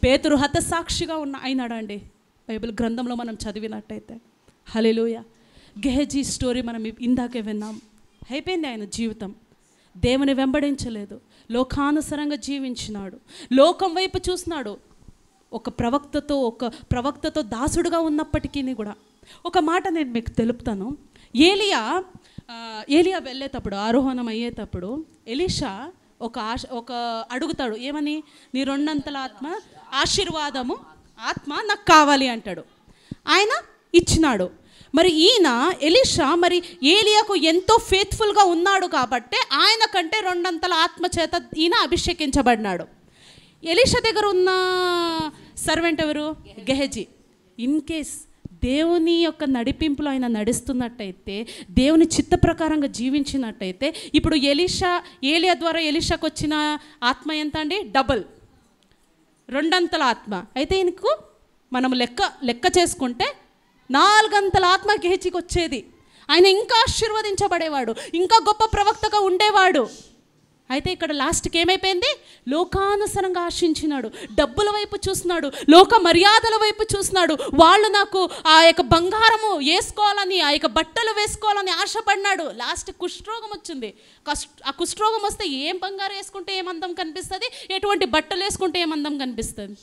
పేతురు హతసాక్షిగా అయినాడండి బైబిల్ గ్రంథంలో మనం చదివినట్టయితే. హల్లెలూయా. గెహజీ స్టోరీ మనం ఇందాకే విన్నాం. అయిపోయింది ఆయన జీవితం. దేవుని వెంబడించలేదు, లోకానుసరంగా జీవించినాడు, లోకం వైపు చూసినాడు. ఒక ప్రవక్తతో దాసుడుగా ఉన్నప్పటికీ కూడా ఒక మాట నేను మీకు తెలుపుతాను. ఏలియా వెళ్ళేటప్పుడు, ఆరోహణం అయ్యేటప్పుడు ఎలీషా ఒక అడుగుతాడు, ఏమని? నీ 2 అంతల ఆశీర్వాదము ఆత్మ నాకు కావాలి అంటాడు. ఆయన ఇచ్చినాడు. మరి ఈయన ఎలీషా మరి ఏలియాకు ఎంతో ఫేత్ఫుల్గా ఉన్నాడు కాబట్టి ఆయన కంటే 2 అంతల ఆత్మ చేత ఈయన అభిషేకించబడినాడు. ఎలీషా దగ్గర ఉన్న సర్వెంట్ ఎవరు? గెహజీ. ఇన్ కేస్ దేవుని యొక్క నడిపింపులో ఆయన నడుస్తున్నట్టయితే, దేవుని చిత్త ప్రకారంగా జీవించినట్టయితే, ఇప్పుడు ఏలియా ద్వారా ఎలీషాకు వచ్చిన ఆత్మ ఎంత అండి? డబుల్, 2 అంతల ఆత్మ. అయితే ఈయనకు మనం లెక్క చేసుకుంటే 4 అంతల ఆత్మ గెహజీకి వచ్చేది. ఆయన ఇంకా ఆశీర్వదించబడేవాడు, ఇంకా గొప్ప ప్రవక్తగా ఉండేవాడు. అయితే ఇక్కడ లాస్ట్కి ఏమైపోయింది? లోకానుసరంగా ఆశించినాడు, డబ్బుల వైపు చూస్తున్నాడు, లోక మర్యాదల వైపు చూస్తున్నాడు. వాళ్ళు నాకు ఆ యొక్క బంగారము వేసుకోవాలని, ఆ యొక్క బట్టలు వేసుకోవాలని ఆశపడినాడు. లాస్ట్ కుష్ఠరోగం వచ్చింది. ఆ కుష్ఠరోగం వస్తే ఏం బంగారం వేసుకుంటే ఏం అందం కనిపిస్తుంది, ఎటువంటి బట్టలు వేసుకుంటే ఏం అందం కనిపిస్తుంది?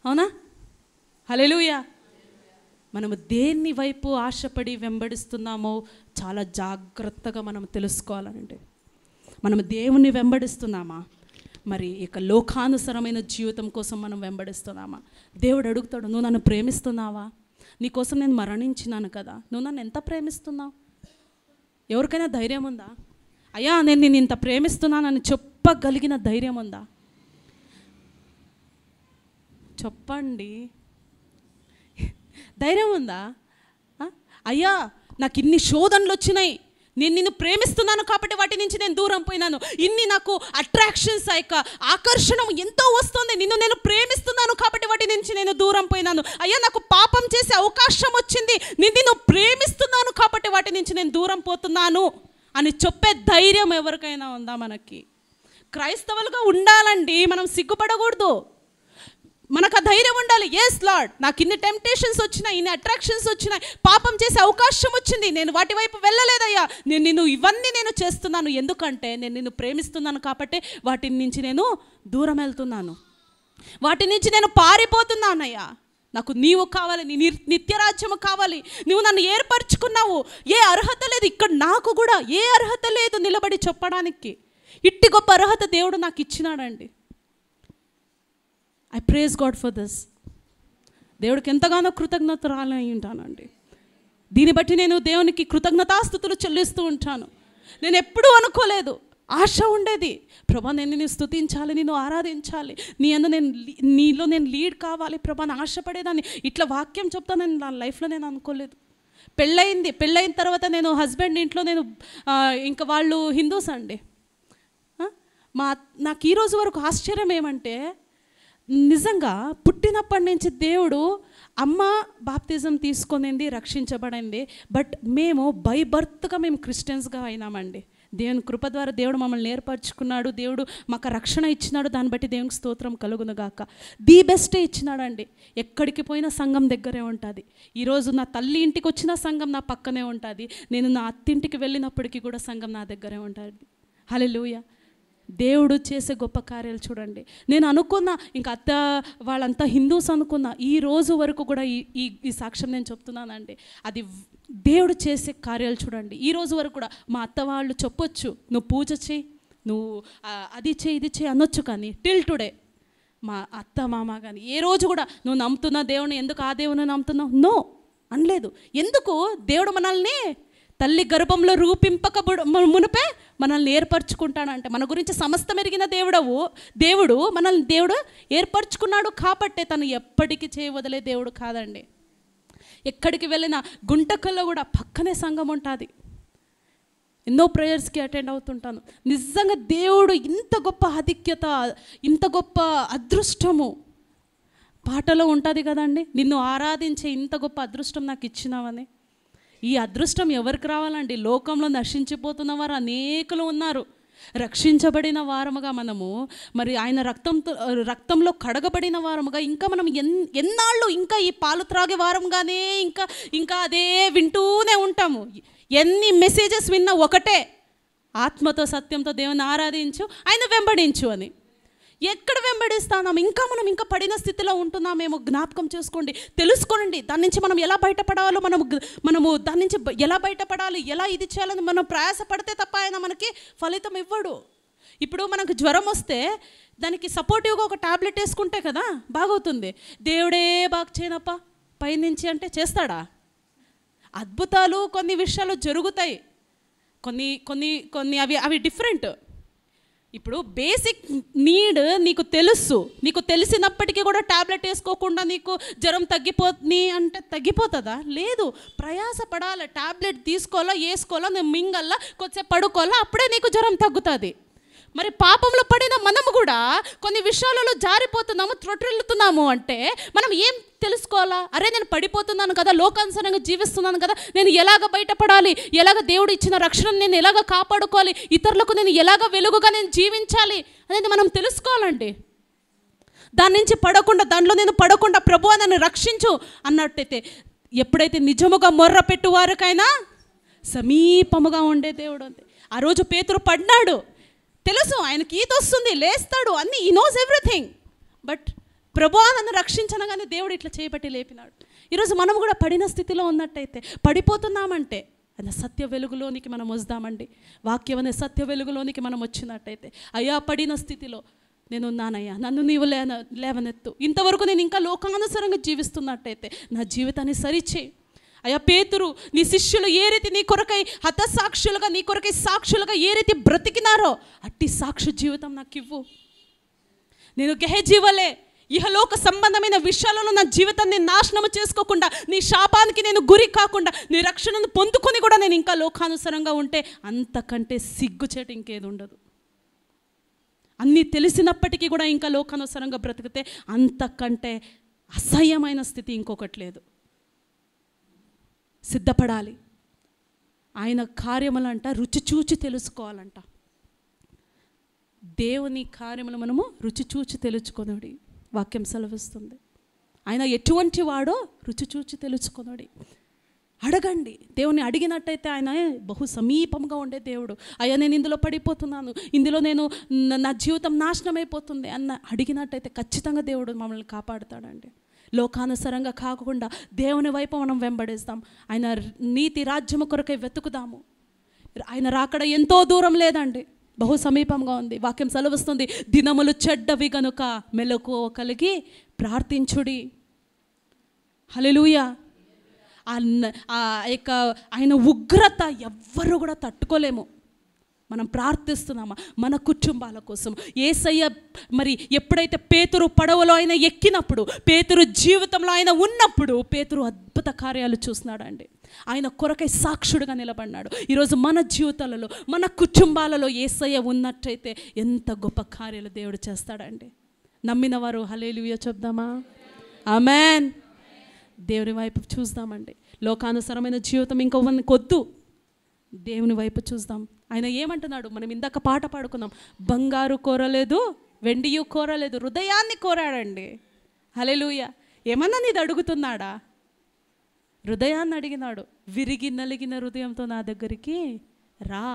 అవునా? హల్లెలూయా. మనము దేన్ని వైపు ఆశపడి వెంబడిస్తున్నామో చాలా జాగ్రత్తగా మనం తెలుసుకోవాలంటే, మనము దేవుణ్ణి వెంబడిస్తున్నామా, మరి ఇక లోకానుసరమైన జీవితం కోసం మనం వెంబడిస్తున్నామా? దేవుడు అడుగుతాడు, నువ్వు నన్ను ప్రేమిస్తున్నావా? నీకోసం నేను మరణించినాను కదా, నువ్వు నన్ను ఎంత ప్రేమిస్తున్నావు? ఎవరికైనా ధైర్యం ఉందా? అయ్యా నేను నిన్ను ఇంత ప్రేమిస్తున్నానని చెప్పగలిగిన ధైర్యం ఉందా? చెప్పండి, ధైర్యం ఉందా? అయ్యా నాకు ఇన్ని శోధనలు వచ్చినాయి, నేను నిన్ను ప్రేమిస్తున్నాను కాబట్టి వాటి నుంచి నేను దూరం పోయినాను, ఇన్ని నాకు అట్రాక్షన్స్ ఆకర్షణ ఎంతో వస్తుంది, నేను ప్రేమిస్తున్నాను కాబట్టి వాటి నుంచి నేను దూరం పోయినాను. అయ్యా నాకు పాపం చేసే అవకాశం వచ్చింది, నిన్ను ప్రేమిస్తున్నాను కాబట్టి వాటి నుంచి నేను దూరం పోతున్నాను అని చెప్పే ధైర్యం ఎవరికైనా ఉందా? మనకి క్రైస్తవులుగా ఉండాలండి, మనం సిగ్గుపడకూడదు, మనకు ఆ ధైర్యం ఉండాలి. ఎస్ లార్డ్, నాకు ఇన్ని టెంప్టేషన్స్ వచ్చినాయి, ఇన్ని అట్రాక్షన్స్ వచ్చినాయి, పాపం చేసే అవకాశం వచ్చింది, నేను వాటి వైపు వెళ్ళలేదయ్యా, ఇవన్నీ నేను చేస్తున్నాను ఎందుకంటే నేను నిన్ను ప్రేమిస్తున్నాను కాబట్టి వాటి నుంచి నేను దూరం వెళ్తున్నాను, వాటి నుంచి నేను పారిపోతున్నానయ్యా. నాకు నీవు కావాలి, నీ నిత్యరాజ్యము కావాలి, నువ్వు నన్ను ఏర్పరచుకున్నావు. ఏ అర్హత లేదు ఇక్కడ, నాకు కూడా ఏ అర్హత లేదు నిలబడి చెప్పడానికి. ఇట్టి గొప్ప అర్హత దేవుడు నాకు ఇచ్చినాడండి. I praise God for this. దేవుడికి ఎంతగానో కృతజ్ఞతరాలై ఉంటానండి. దీన్ని బట్టి నేను దేవునికి కృతజ్ఞతాస్తుతులు చెల్లిస్తూ ఉంటాను. నేను ఎప్పుడూ అనుకోలేదు, ఆశ ఉండేది, ప్రభా నేను నిన్ను స్తుతించాలి, నిన్ను ఆరాధించాలి, నీలో నేను లీడ్ కావాలి ప్రభా అని ఆశపడేదాన్ని. ఇట్లా వాక్యం చెప్తానని నా లైఫ్లో నేను అనుకోలేదు. పెళ్ళైన తర్వాత నేను హస్బెండ్ ఇంట్లో ఇంకా వాళ్ళు హిందూస్ అండి. నాకు ఈరోజు వరకు ఆశ్చర్యం ఏమంటే, నిజంగా పుట్టినప్పటి నుంచి దేవుడు అమ్మ బాప్తిజం తీసుకొనింది, రక్షించబడింది, బట్ మేము బై బర్త్గా మేము క్రిస్టియన్స్గా అయినామండి. దేవుని కృప ద్వారా దేవుడు మమ్మల్ని ఏర్పరచుకున్నాడు, దేవుడు మాకు రక్షణ ఇచ్చినాడు, దాన్ని బట్టి దేవునికి స్తోత్రం కలుగునుగాక. ది బెస్టే ఇచ్చినాడండి. ఎక్కడికి పోయినా సంఘం దగ్గరే ఉంటుంది. ఈరోజు నా తల్లి ఇంటికి వచ్చిన సంఘం నా పక్కనే ఉంటుంది, నేను నా అత్తింటికి వెళ్ళినప్పటికీ కూడా సంఘం నా దగ్గరే ఉంటుంది. హల్లెలూయా. దేవుడు చేసే గొప్ప కార్యాలు చూడండి. నేను అనుకున్నా ఇంకా అత్త వాళ్ళంతా హిందూస్ అనుకున్నా, ఈ రోజు వరకు కూడా ఈ సాక్ష్యం నేను చెప్తున్నానండి. అది దేవుడు చేసే కార్యాలు చూడండి. ఈ రోజు వరకు కూడా మా అత్త వాళ్ళు చెప్పొచ్చు, నువ్వు పూజ చేయి, నువ్వు అది చేయి, ఇది చేయి అనొచ్చు, కానీ టిల్ టుడే మా అత్త మామ కానీ ఏ రోజు కూడా నువ్వు నమ్ముతున్నా దేవుని, ఎందుకు ఆ దేవుని నమ్ముతున్నావు నో అనలేదు. ఎందుకు? దేవుడు మనల్ని తల్లి గర్భంలో రూపింపక మునిపే మనల్ని ఏర్పరచుకుంటాడంటే, మన గురించి సమస్తం ఎరిగిన దేవుడు మనల్ని ఏర్పరచుకున్నాడు కాబట్టి తను ఎప్పటికీ చేయవదిలే దేవుడు కాదండి. ఎక్కడికి వెళ్ళినా గుంటకల్లో కూడా పక్కనే సంఘం ఉంటుంది. ఎన్నో ప్రేయర్స్కి అటెండ్ అవుతుంటాను. నిజంగా దేవుడు ఇంత గొప్ప ఆధిక్యత, ఇంత గొప్ప అదృష్టము పాటలో ఉంటుంది కదండి, నిన్ను ఆరాధించే ఇంత గొప్ప అదృష్టం నాకు ఇచ్చినావని. ఈ అదృష్టం ఎవరికి రావాలండి? లోకంలో నశించిపోతున్న వారు అనేకులు ఉన్నారు. రక్షించబడిన వారముగా మనము, మరి ఆయన రక్తంలో కడగబడిన వారముగా ఇంకా మనం ఎన్నాళ్ళు ఇంకా ఈ పాలు త్రాగే వారంగానే ఇంకా అదే వింటూనే ఉంటాము. ఎన్ని మెసేజెస్ విన్నా ఒకటే, ఆత్మతో సత్యంతో దేవుని ఆరాధించు, ఆయన వెంబడించు అని. ఎక్కడ వెంబడిస్తాం? మనం ఇంకా పడిన స్థితిలో ఉంటున్నామేమో జ్ఞాపకం చేసుకోండి, తెలుసుకోండి. దాని నుంచి మనం ఎలా బయటపడాలో, మనము దాని నుంచి ఎలా బయటపడాలి, ఎలా ఇది చేయాలని మనం ప్రయాసపడితే తప్ప ఆయన మనకి ఫలితం ఇవ్వడు. ఇప్పుడు మనకు జ్వరం వస్తే దానికి సపోర్టివ్గా ఒక టాబ్లెట్ వేసుకుంటే కదా బాగవుతుంది. దేవుడే బాగు చేయనప్ప పైనుంచి అంటే చేస్తాడా? అద్భుతాలు కొన్ని విషయాలు జరుగుతాయి, కొన్ని కొన్ని కొన్ని అవి డిఫరెంట్. ఇప్పుడు బేసిక్ నీడ్ నీకు తెలుసు, నీకు తెలిసినప్పటికీ కూడా టాబ్లెట్ వేసుకోకుండా నీకు జ్వరం తగ్గిపోతుంది అంటే తగ్గిపోతుందా? లేదు, ప్రయాసపడాలి. టాబ్లెట్ తీసుకోవాలా, వేసుకోవాలా, నేను మింగల్లా, కొద్దిసేపు పడుకోవాలా, అప్పుడే నీకు జ్వరం తగ్గుతుంది. మరి పాపంలో పడిన మనము కూడా కొన్ని విషయాలలో జారిపోతున్నాము, త్రొట్టిల్లుతున్నాము అంటే మనం ఏం తెలుసుకోవాలా? అరే నేను పడిపోతున్నాను కదా, లోకానుసారంగా జీవిస్తున్నాను కదా, నేను ఎలాగ బయటపడాలి, ఎలాగ దేవుడు ఇచ్చిన రక్షణను నేను ఎలాగ కాపాడుకోవాలి, ఇతరులకు నేను ఎలాగ వెలుగుగా నేను జీవించాలి అనేది మనం తెలుసుకోవాలండి. దాని నుంచి పడకుండా, దాంట్లో నేను పడకుండా ప్రభువా నన్ను రక్షించు అన్నట్టయితే, ఎప్పుడైతే నిజముగా మొర్ర పెట్టు వారికైనా సమీపముగా ఉండే దేవుడు అంతే. ఆ రోజు పేతురు పడ్డాడు, తెలుసు ఆయనకి ఈత వస్తుంది, లేస్తాడు, అన్నీ ఈ నోస్ ఎవ్రీథింగ్. బట్ ప్రభువా నన్ను రక్షించనగానే దేవుడు ఇట్లా చేయబట్టి లేపినాడు. ఈరోజు మనం కూడా పడిన స్థితిలో ఉన్నట్టయితే, పడిపోతున్నామంటే ఆయన సత్య వెలుగులోనికి మనం వస్తామండి. వాక్యం అనే సత్య వెలుగులోనికి మనం వచ్చినట్టయితే, అయ్యా పడిన స్థితిలో నేను ఉన్నానయ్యా, నన్ను నీవు లేవనెత్తు, ఇంతవరకు నేను ఇంకా లోకానుసారంగా జీవిస్తున్నట్టయితే నా జీవితాన్ని సరిచేయి. అయ్యా పేతురు, నీ శిష్యులు ఏ రీతి నీ కొరకై హతసాక్షులుగా, నీ కొరకై సాక్షులుగా ఏ రీతి బ్రతికినారో అట్టి సాక్షి జీవితం నాకు ఇవ్వు. నేను గెహజీ వలె ఇహలోక సంబంధమైన విషయాలలో నా జీవితాన్ని నాశనం చేసుకోకుండా, నీ శాపానికి నేను గురి కాకుండా, నీ రక్షణను పొందుకొని కూడా నేను ఇంకా లోకానుసారంగా ఉంటే అంతకంటే సిగ్గుచేటు ఇంకేది ఉండదు. అన్నీ తెలిసినప్పటికీ కూడా ఇంకా లోకానుసారంగా బ్రతికితే అంతకంటే అసహ్యమైన స్థితి ఇంకొకటి లేదు. సిద్ధపడాలి. ఆయన కార్యములంట రుచి చూచి తెలుసుకోవాలంట. దేవుని కార్యములు మనము రుచి చూచి తెలుసుకొనుడి వాక్యం సెలవిస్తుంది. ఆయన ఎటువంటి వాడో రుచి చూచి తెలుసుకొనుడి. అడగండి. దేవుని అడిగినట్టయితే ఆయన బహు సమీపంగా ఉండే దేవుడు. అయ్యా నేను ఇందులో పడిపోతున్నాను, ఇందులో నేను నా జీవితం నాశనం అయిపోతుంది అన్న అడిగినట్టయితే ఖచ్చితంగా దేవుడు మమ్మల్ని కాపాడుతాడండి. లోకానుసారంగా కాకుండా దేవుని వైపు మనం వెంబడిస్తాం. ఆయన నీతి రాజ్యము కొరకై వెతుకుదాము. ఆయన రాకడ ఎంతో దూరం లేదండి, బహు సమీపంగా ఉంది. వాక్యం సెలవిస్తుంది, దినములు చెడ్డవి గనుక మెలకువ కలిగి ప్రార్థించుడి. హల్లెలూయా. ఆయన ఉగ్రత ఎవ్వరు కూడా తట్టుకోలేము. మనం ప్రార్థిస్తున్నామా మన కుటుంబాల కోసం. యేసయ్య మరి ఎప్పుడైతే పేతురు పడవలో ఆయన ఎక్కినప్పుడు, పేతురు జీవితంలో ఆయన ఉన్నప్పుడు పేతురు అద్భుత కార్యాలు చూస్తున్నాడండి. ఆయన కొరకై సాక్షుడుగా నిలబడినాడు. ఈరోజు మన జీవితాలలో, మన కుటుంబాలలో యేసయ్య ఉన్నట్టయితే ఎంత గొప్ప కార్యాలు దేవుడు చేస్తాడండి. నమ్మిన వారు హల్లెలూయా చెప్దామా? ఆమేన్. దేవుని వైపు చూద్దామండి. లోకానుసారమైన జీవితం ఇంకొద్దు, దేవుని వైపు చూద్దాం. ఆయన ఏమంటున్నాడు? మనం ఇందాక పాట పాడుకున్నాం, బంగారు కోరలేదు, వెండియు కోరలేదు, హృదయాన్ని కోరాడండి. హల్లెలూయా. ఏమన్నా నీది అడుగుతున్నాడా? హృదయాన్ని అడిగినాడు. విరిగి నలిగిన హృదయంతో నా దగ్గరికి రా.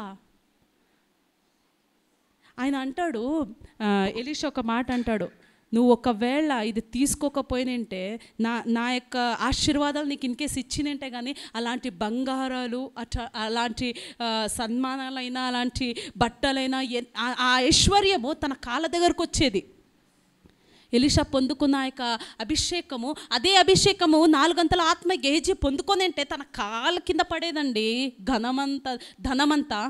ఆయన అంటాడు, ఎలీషా ఒక మాట అంటాడు, నువ్వు ఒకవేళ ఇది తీసుకోకపోయినంటే నా యొక్క ఆశీర్వాదాలు నీకు ఇన్కేస్ ఇచ్చినంటే కానీ అలాంటి బంగారాలు అలాంటి సన్మానాలైనా అలాంటి బట్టలైనా ఆ ఐశ్వర్యము తన కాళ్ళ దగ్గరకు వచ్చేది. ఎలీషా పొందుకున్న యొక్క అభిషేకము, అదే అభిషేకము 4 గంటల ఆత్మ గేజీ పొందుకొని అంటే తన కాళ్ళ కింద పడేదండి ధనమంతా.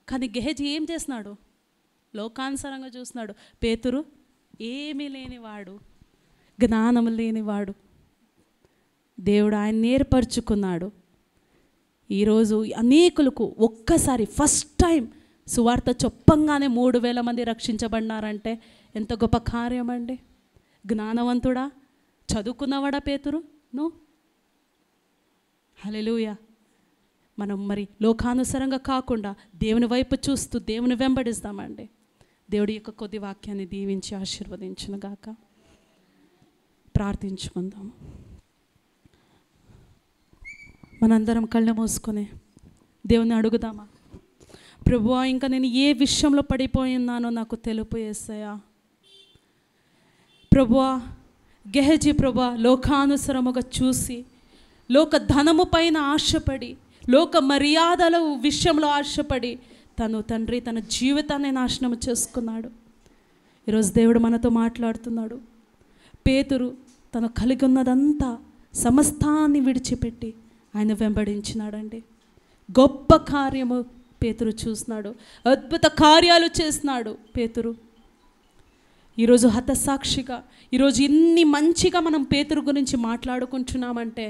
కానీ గెహజీ ఏం చేస్తున్నాడు? లోకానుసారంగా చూస్తున్నాడు. పేతురు ఏమీ లేనివాడు, జ్ఞానం లేనివాడు. దేవుడు ఆయన నేర్పరుచుకున్నాడు. ఈరోజు అనేకులకు ఒక్కసారి ఫస్ట్ టైం సువార్త చెప్పంగానే 3000 మంది రక్షించబడినారంటే ఎంత గొప్ప కార్యం అండి. జ్ఞానవంతుడా, చదువుకున్నవాడా పేతురు? నో. హల్లెలూయా. మనం మరి లోకానుసారంగా కాకుండా దేవుని వైపు చూస్తూ దేవుని వెంబడిస్తామండి. దేవుడి యొక్క కొద్ది వాక్యాన్ని దీవించి ఆశీర్వదించును గాక. ప్రార్థించుకుందాము. మనందరం కళ్ళు మూసుకొని దేవుని అడుగుదామా? ప్రభువా, ఇంకా నేను ఏ విషయంలో పడిపోయి ఉన్నానో నాకు తెలుపు యేసయ్యా. ప్రభువా, గెహజీ ప్రభువా లోకానుసరముగా చూసి, లోక ధనము పైన ఆశపడి, లోక మర్యాదల విషయంలో ఆశపడి తండ్రి తన జీవితాన్ని నాశనం చేసుకున్నాడు. ఈరోజు దేవుడు మనతో మాట్లాడుతున్నాడు. పేతురు తను కలిగి ఉన్నదంతా సమస్తాన్ని విడిచిపెట్టి ఆయన వెంబడించినాడండి. గొప్ప కార్యము పేతురు చూసినాడు, అద్భుత కార్యాలు చేసినాడు పేతురు. ఈరోజు హతసాక్షిగా, ఈరోజు ఇన్ని మంచిగా మనం పేతురు గురించి మాట్లాడుకుంటున్నామంటే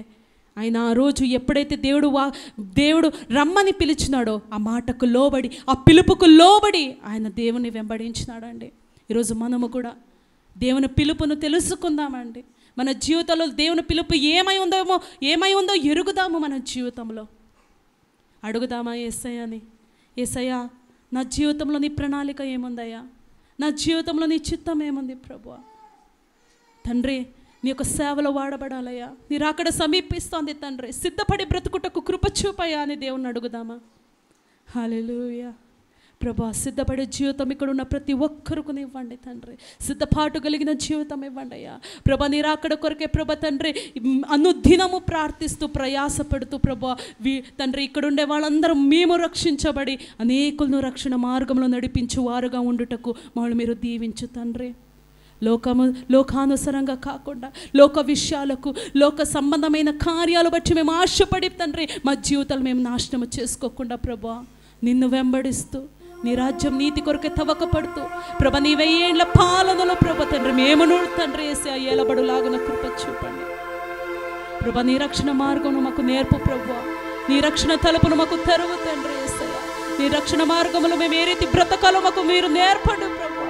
ఆయన ఆ రోజు ఎప్పుడైతే దేవుడు రమ్మని పిలిచినాడో ఆ మాటకు లోబడి, ఆ పిలుపుకు లోబడి ఆయన దేవుని వెంబడించినాడండి. ఈరోజు మనము కూడా దేవుని పిలుపును తెలుసుకుందామండి. మన జీవితంలో దేవుని పిలుపు ఏమై ఉందో ఎరుగుదాము. మన జీవితంలో అడుగుదామా యేసయ్యని, యేసయ్యా నా జీవితంలో నీ ప్రణాళిక ఏముందయ్యా, నా జీవితంలో నీ చిత్తం ఏముంది ప్రభువా. తండ్రి నీ యొక్క సేవలో వాడబడాలయ్యా, నీ రాకడ సమీపిస్తోంది తండ్రి, సిద్ధపడి బ్రతుకుటకు కృప చూపయ్యా అని దేవుణ్ణి అడుగుదామా. హల్లెలూయా. ప్రభా సిద్ధపడే జీవితం ఇక్కడ ఉన్న ప్రతి ఒక్కరికి ఇవ్వండి తండ్రి, సిద్ధపాటు కలిగిన జీవితం ఇవ్వండి అయ్యా. ప్రభా నీ రాకడ కొరకే ప్రభా తండ్రి అనుదినము ప్రార్థిస్తూ ప్రయాసపడుతూ ప్రభా తండ్రి ఇక్కడ ఉండే వాళ్ళందరూ మేము రక్షించబడి అనేకులను రక్షణ మార్గంలో నడిపించు వారుగా ఉండుటకు మమ్మల్ని మీరు దీవించు తండ్రి. లోకానుసరంగా కాకుండా లోక విషయాలకు, లోక సంబంధమైన కార్యాలు బట్టి మేము ఆశపడి తండ్రి మా జీవితాలు మేము నాశనం చేసుకోకుండా ప్రభా నిన్ను వెంబడిస్తూ నీ రాజ్యం నీతి కొరకే తవకపడుతూ ప్రభ నీ 1000 ఏళ్ల పాలనలో ప్రభ తండ్రి మేము తండ్రి వేసి ఆ ఏలబడులాగున కృప చూపండి ప్రభ. నీ రక్షణ మార్గమును మాకు నేర్పు ప్రభు, నీ రక్షణ తలుపును మాకు తెరువు తండ్రి యేసయ్య. నీ రక్షణ మార్గములు మేము ఏ రీతి బ్రతకాలో మాకు మీరు నేర్పండి ప్రభు.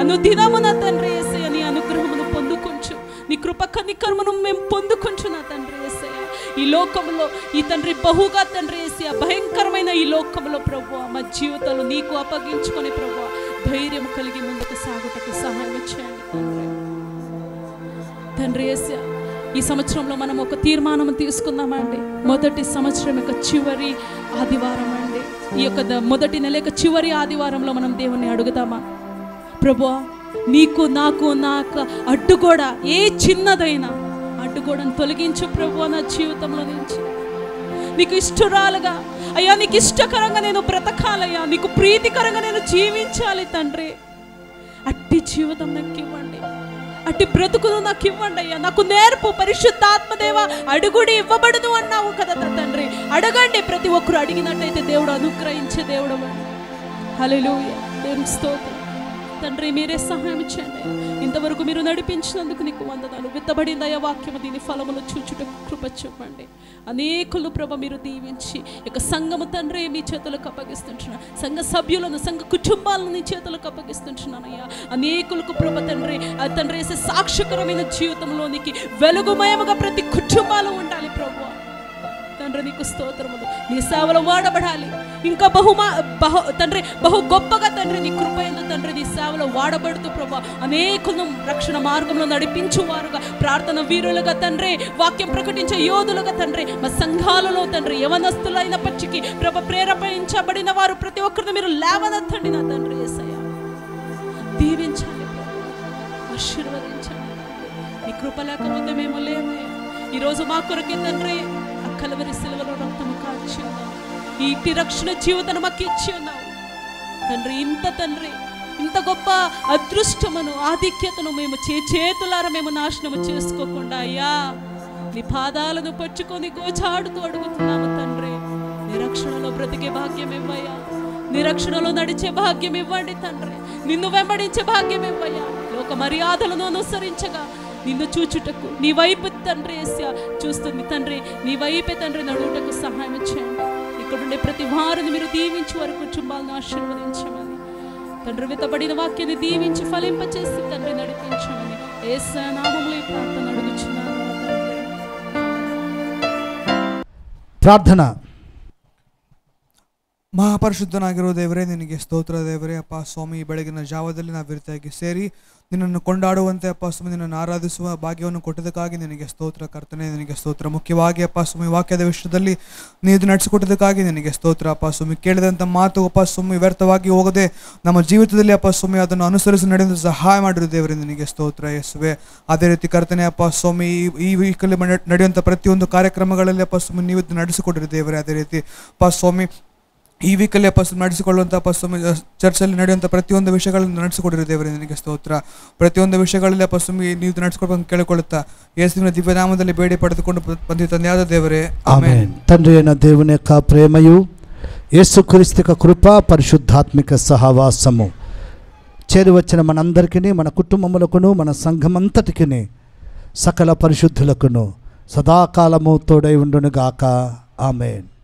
అనుదినమున తండ్రి యేసయ్య నీ అనుగ్రహమును పొందుకొంచు, నీ కృప కనికరమును మేము పొందుకొంచున్నా తండ్రి యేసయ్య. ఈ లోకంలో ఈ తండ్రి బహుగా తండ్రి యేసయ్య భయంకరమైన ఈ లోకంలో ప్రభు మా జీవితాలు నీకు అప్పగించుకొని ప్రభు ధైర్యం కలిగి ముందుకు సాగుటకు సహాయం చేయండి తండ్రి. తండ్రి యేసయ్య ఈ సంవత్సరంలో మనం ఒక తీర్మానం తీసుకుందామండి. మొదటి సంవత్సరం యొక్క చివరి ఆదివారం అండి, ఈ యొక్క మొదటి నెల యొక్క చివరి ఆదివారంలో మనం దేవుణ్ణి అడుగుదామా. ప్రభువా నీకు నాకు అడ్డుగోడ ఏ చిన్నదైనా అడ్డుగోడను తొలగించు ప్రభువా నా జీవితంలో నుంచి. నీకు ఇష్టరాలుగా అయ్యా, నీకు ఇష్టకరంగా నేను బ్రతకాలయ్యా, నీకు ప్రీతికరంగా నేను జీవించాలి తండ్రి. అట్టి జీవితం నాకు ఇవ్వండి, అట్టి బ్రతుకును నాకు ఇవ్వండి అయ్యా. నాకు నేర్పు పరిశుద్ధాత్మదేవ. అడుగుడి ఇవ్వబడదు అన్నావు కదా తండ్రి. అడగండి, ప్రతి ఒక్కరు అడిగినట్టయితే దేవుడు అనుగ్రహించే దేవుడు. హల్లెలూయా. దేవుని స్తోత్రం తండ్రి, మీరే సహాయం చేయండి. ఇంతవరకు మీరు నడిపించినందుకు నీకు వందనాలు. విత్తబడిందయ్యా వాక్యము, దీని ఫలములు చూచుటకు కృప చూపండి. అనేకులు ప్రభ మీరు దీవించి ఇక సంఘము తండ్రి మీ చేతులకు అప్పగిస్తుంటున్నా, సంఘ సభ్యులను సంఘ కుటుంబాలను నీ చేతులకు అప్పగిస్తుంటున్నానయ్యా. అనేకులకు ప్రభ తండ్రి తండ్రి వేసే సాక్షికరమైన జీవితంలోనికి వెలుగుమయముగా ప్రతి కుటుంబాలు ఉండాలి ప్రభు తండ్రి. నీకు స్తోత్రములు. నీ సేవలో వాడబడాలి ఇంకా తండ్రి బహు గొప్పగా తండ్రి నీ కృపయందు తండ్రి నీ సేవలో వాడబడుతూ ప్రభా అనేకులను రక్షణ మార్గంలో నడిపించువారుగా, ప్రార్థన వీరులుగా తండ్రి, వాక్యం ప్రకటించే యోధులుగా తండ్రి, మా సంఘాలలో తండ్రి యవనస్తులైనప్పటికీ ప్రభ ప్రేరేపించబడిన వారు ప్రతి ఒక్కరిని మీరు లేవనెత్తండి నా తండ్రి యేసయ్య. దీవించాలి, ఆశీర్వదించండి. నీ కృప లేకపోతే మేము లేమయ్యా. ఈరోజు మా కొరకే తండ్రి కలవరి సిలువలో రక్తము కాచి ఉన్నావు, ఈ ఇంటి రక్షణ జీవితాన్ని మాకు ఇచ్చి ఉన్నావు తండ్రి. ఇంత గొప్ప అదృష్టమును ఆధిక్యతను మేము చేతులారా మేము నాశనము చేసుకోకుండా అయ్యా నీ పాదాలను పట్టుకొని గోచాడుతూ అడుగుతున్నాము తండ్రి. నీ రక్షణలో బ్రతికే భాగ్యం ఇవ్వయ్యా, నీ రక్షణలో నడిచే భాగ్యం ఇవ్వండి తండ్రి. నిన్ను వెంబడించే భాగ్యం ఇవ్వయ్యా. లోక మర్యాదలను అనుసరించగా నిన్ను చూచుటకు నీ వైపు తండ్రి చూస్తుంది తండ్రి, నీ వైపే తండ్రి నడువుటకు సహాయం చేయండి. ఇక్కడుండే ప్రతి వారిని మీరు దీవించి వారి కుటుంబాలను ఆశీర్వదించమని తండ్రి, విత్తబడిన వాక్యాన్ని దీవించి ఫలింపచేసి తండ్రి నడిపించమని యేసు నామములో ఈ ప్రార్థన అడుగుచున్నాను ಪ್ರಾರ್ಥನಾ. ಮಹಾಪರಿಶುದ್ಧನಾಗಿರೋ ದೇವರೇ, ನಿನಗೆ ಸ್ತೋತ್ರ ದೇವರೇ. ಅಪ್ಪ ಸ್ವಾಮಿ, ಈ ಬೆಳಗಿನ ಜಾವದಲ್ಲಿ ನಾವು ರೀತಿಯಾಗಿ ಸೇರಿ ನಿನ್ನನ್ನು ಕೊಂಡಾಡುವಂತೆ ಅಪ್ಪ ಸ್ವಾಮಿ ನಿನ್ನನ್ನು ಆರಾಧಿಸುವ ಭಾಗ್ಯವನ್ನು ಕೊಟ್ಟದಕ್ಕಾಗಿ ನಿನಗೆ ಸ್ತೋತ್ರ ಕರ್ತನೆ, ನಿನಗೆ ಸ್ತೋತ್ರ. ಮುಖ್ಯವಾಗಿ ಅಪ್ಪ ಸ್ವಾಮಿ ವಾಕ್ಯದ ವಿಷಯದಲ್ಲಿ ನೀವು ನಡೆಸಿಕೊಟ್ಟದಕ್ಕಾಗಿ ನಿನಗೆ ಸ್ತೋತ್ರ ಅಪ್ಪ ಸ್ವಾಮಿ. ಕೇಳಿದಂಥ ಮಾತು ಅಪ್ಪ ಸ್ವಾಮಿ ವ್ಯರ್ಥವಾಗಿ ಹೋಗದೆ ನಮ್ಮ ಜೀವಿತದಲ್ಲಿ ಅಪ್ಪ ಸ್ವಾಮಿ ಅದನ್ನು ಅನುಸರಿಸಿ ನಡೆಯುವ ಸಹಾಯ ಮಾಡಿರೋ ದೇವರೇ, ನಿನಗೆ ಸ್ತೋತ್ರ ಯೇಸುವೆ. ಅದೇ ರೀತಿ ಕರ್ತನೆ ಅಪ್ಪ ಸ್ವಾಮಿ ಈ ವೀಕಲ್ಲಿ ನಡೆಯುವಂಥ ಪ್ರತಿಯೊಂದು ಕಾರ್ಯಕ್ರಮಗಳಲ್ಲಿ ಅಪ್ಪ ಸ್ವಾಮಿ ನೀವು ನಡೆಸಿಕೊಟ್ಟಿರೋ ದೇವರೇ. ಅದೇ ರೀತಿ ಅಪ್ಪ ಸ್ವಾಮಿ ಈ ವೀಕಲ್ಲಿ ಅಪ್ಪ ನಡೆಸಿಕೊಳ್ಳುವಂಥ ಅಪ್ಪ ಸ್ವಾಮಿ ಚರ್ಚಲ್ಲಿ ನಡೆಯುವಂಥ ಪ್ರತಿಯೊಂದು ವಿಷಯಗಳನ್ನು ನಡೆಸಿಕೊಡಿರಿ ದೇವರೇ ನಿನಗೆ ಸ್ತೋತ್ರ. ಪ್ರತಿಯೊಂದು ವಿಷಯಗಳಲ್ಲಿ ಅಪ್ಪ ಸ್ವಾಮಿ ನೀವು ನಡೆಸಿಕೊಡ್ಬೇಕು ಕೇಳಿಕೊಳ್ಳುತ್ತಾ ಯೇಸುವಿನ ದಿವ್ಯನಾಮದಲ್ಲಿ ಬೇಡಿ ಪಡೆದುಕೊಂಡು ಬಂದಿ ತಂದೆಯಾದ ದೇವರೇ ಆಮೆನ್. తండ్రి అయిన దేవుని యొక్క ప్రేమయు యేసుక్రీస్తు యొక్క కృప పరిశుద్ధాత్మిక సహవాసము చేరి వచ్చిన మనందరికీ మన కుటుంబములకును మన సంఘమంతటికి సకల పరిశుద్ధులకును సదాకాలము తోడై ఉండునుగాక. ఆమెన్.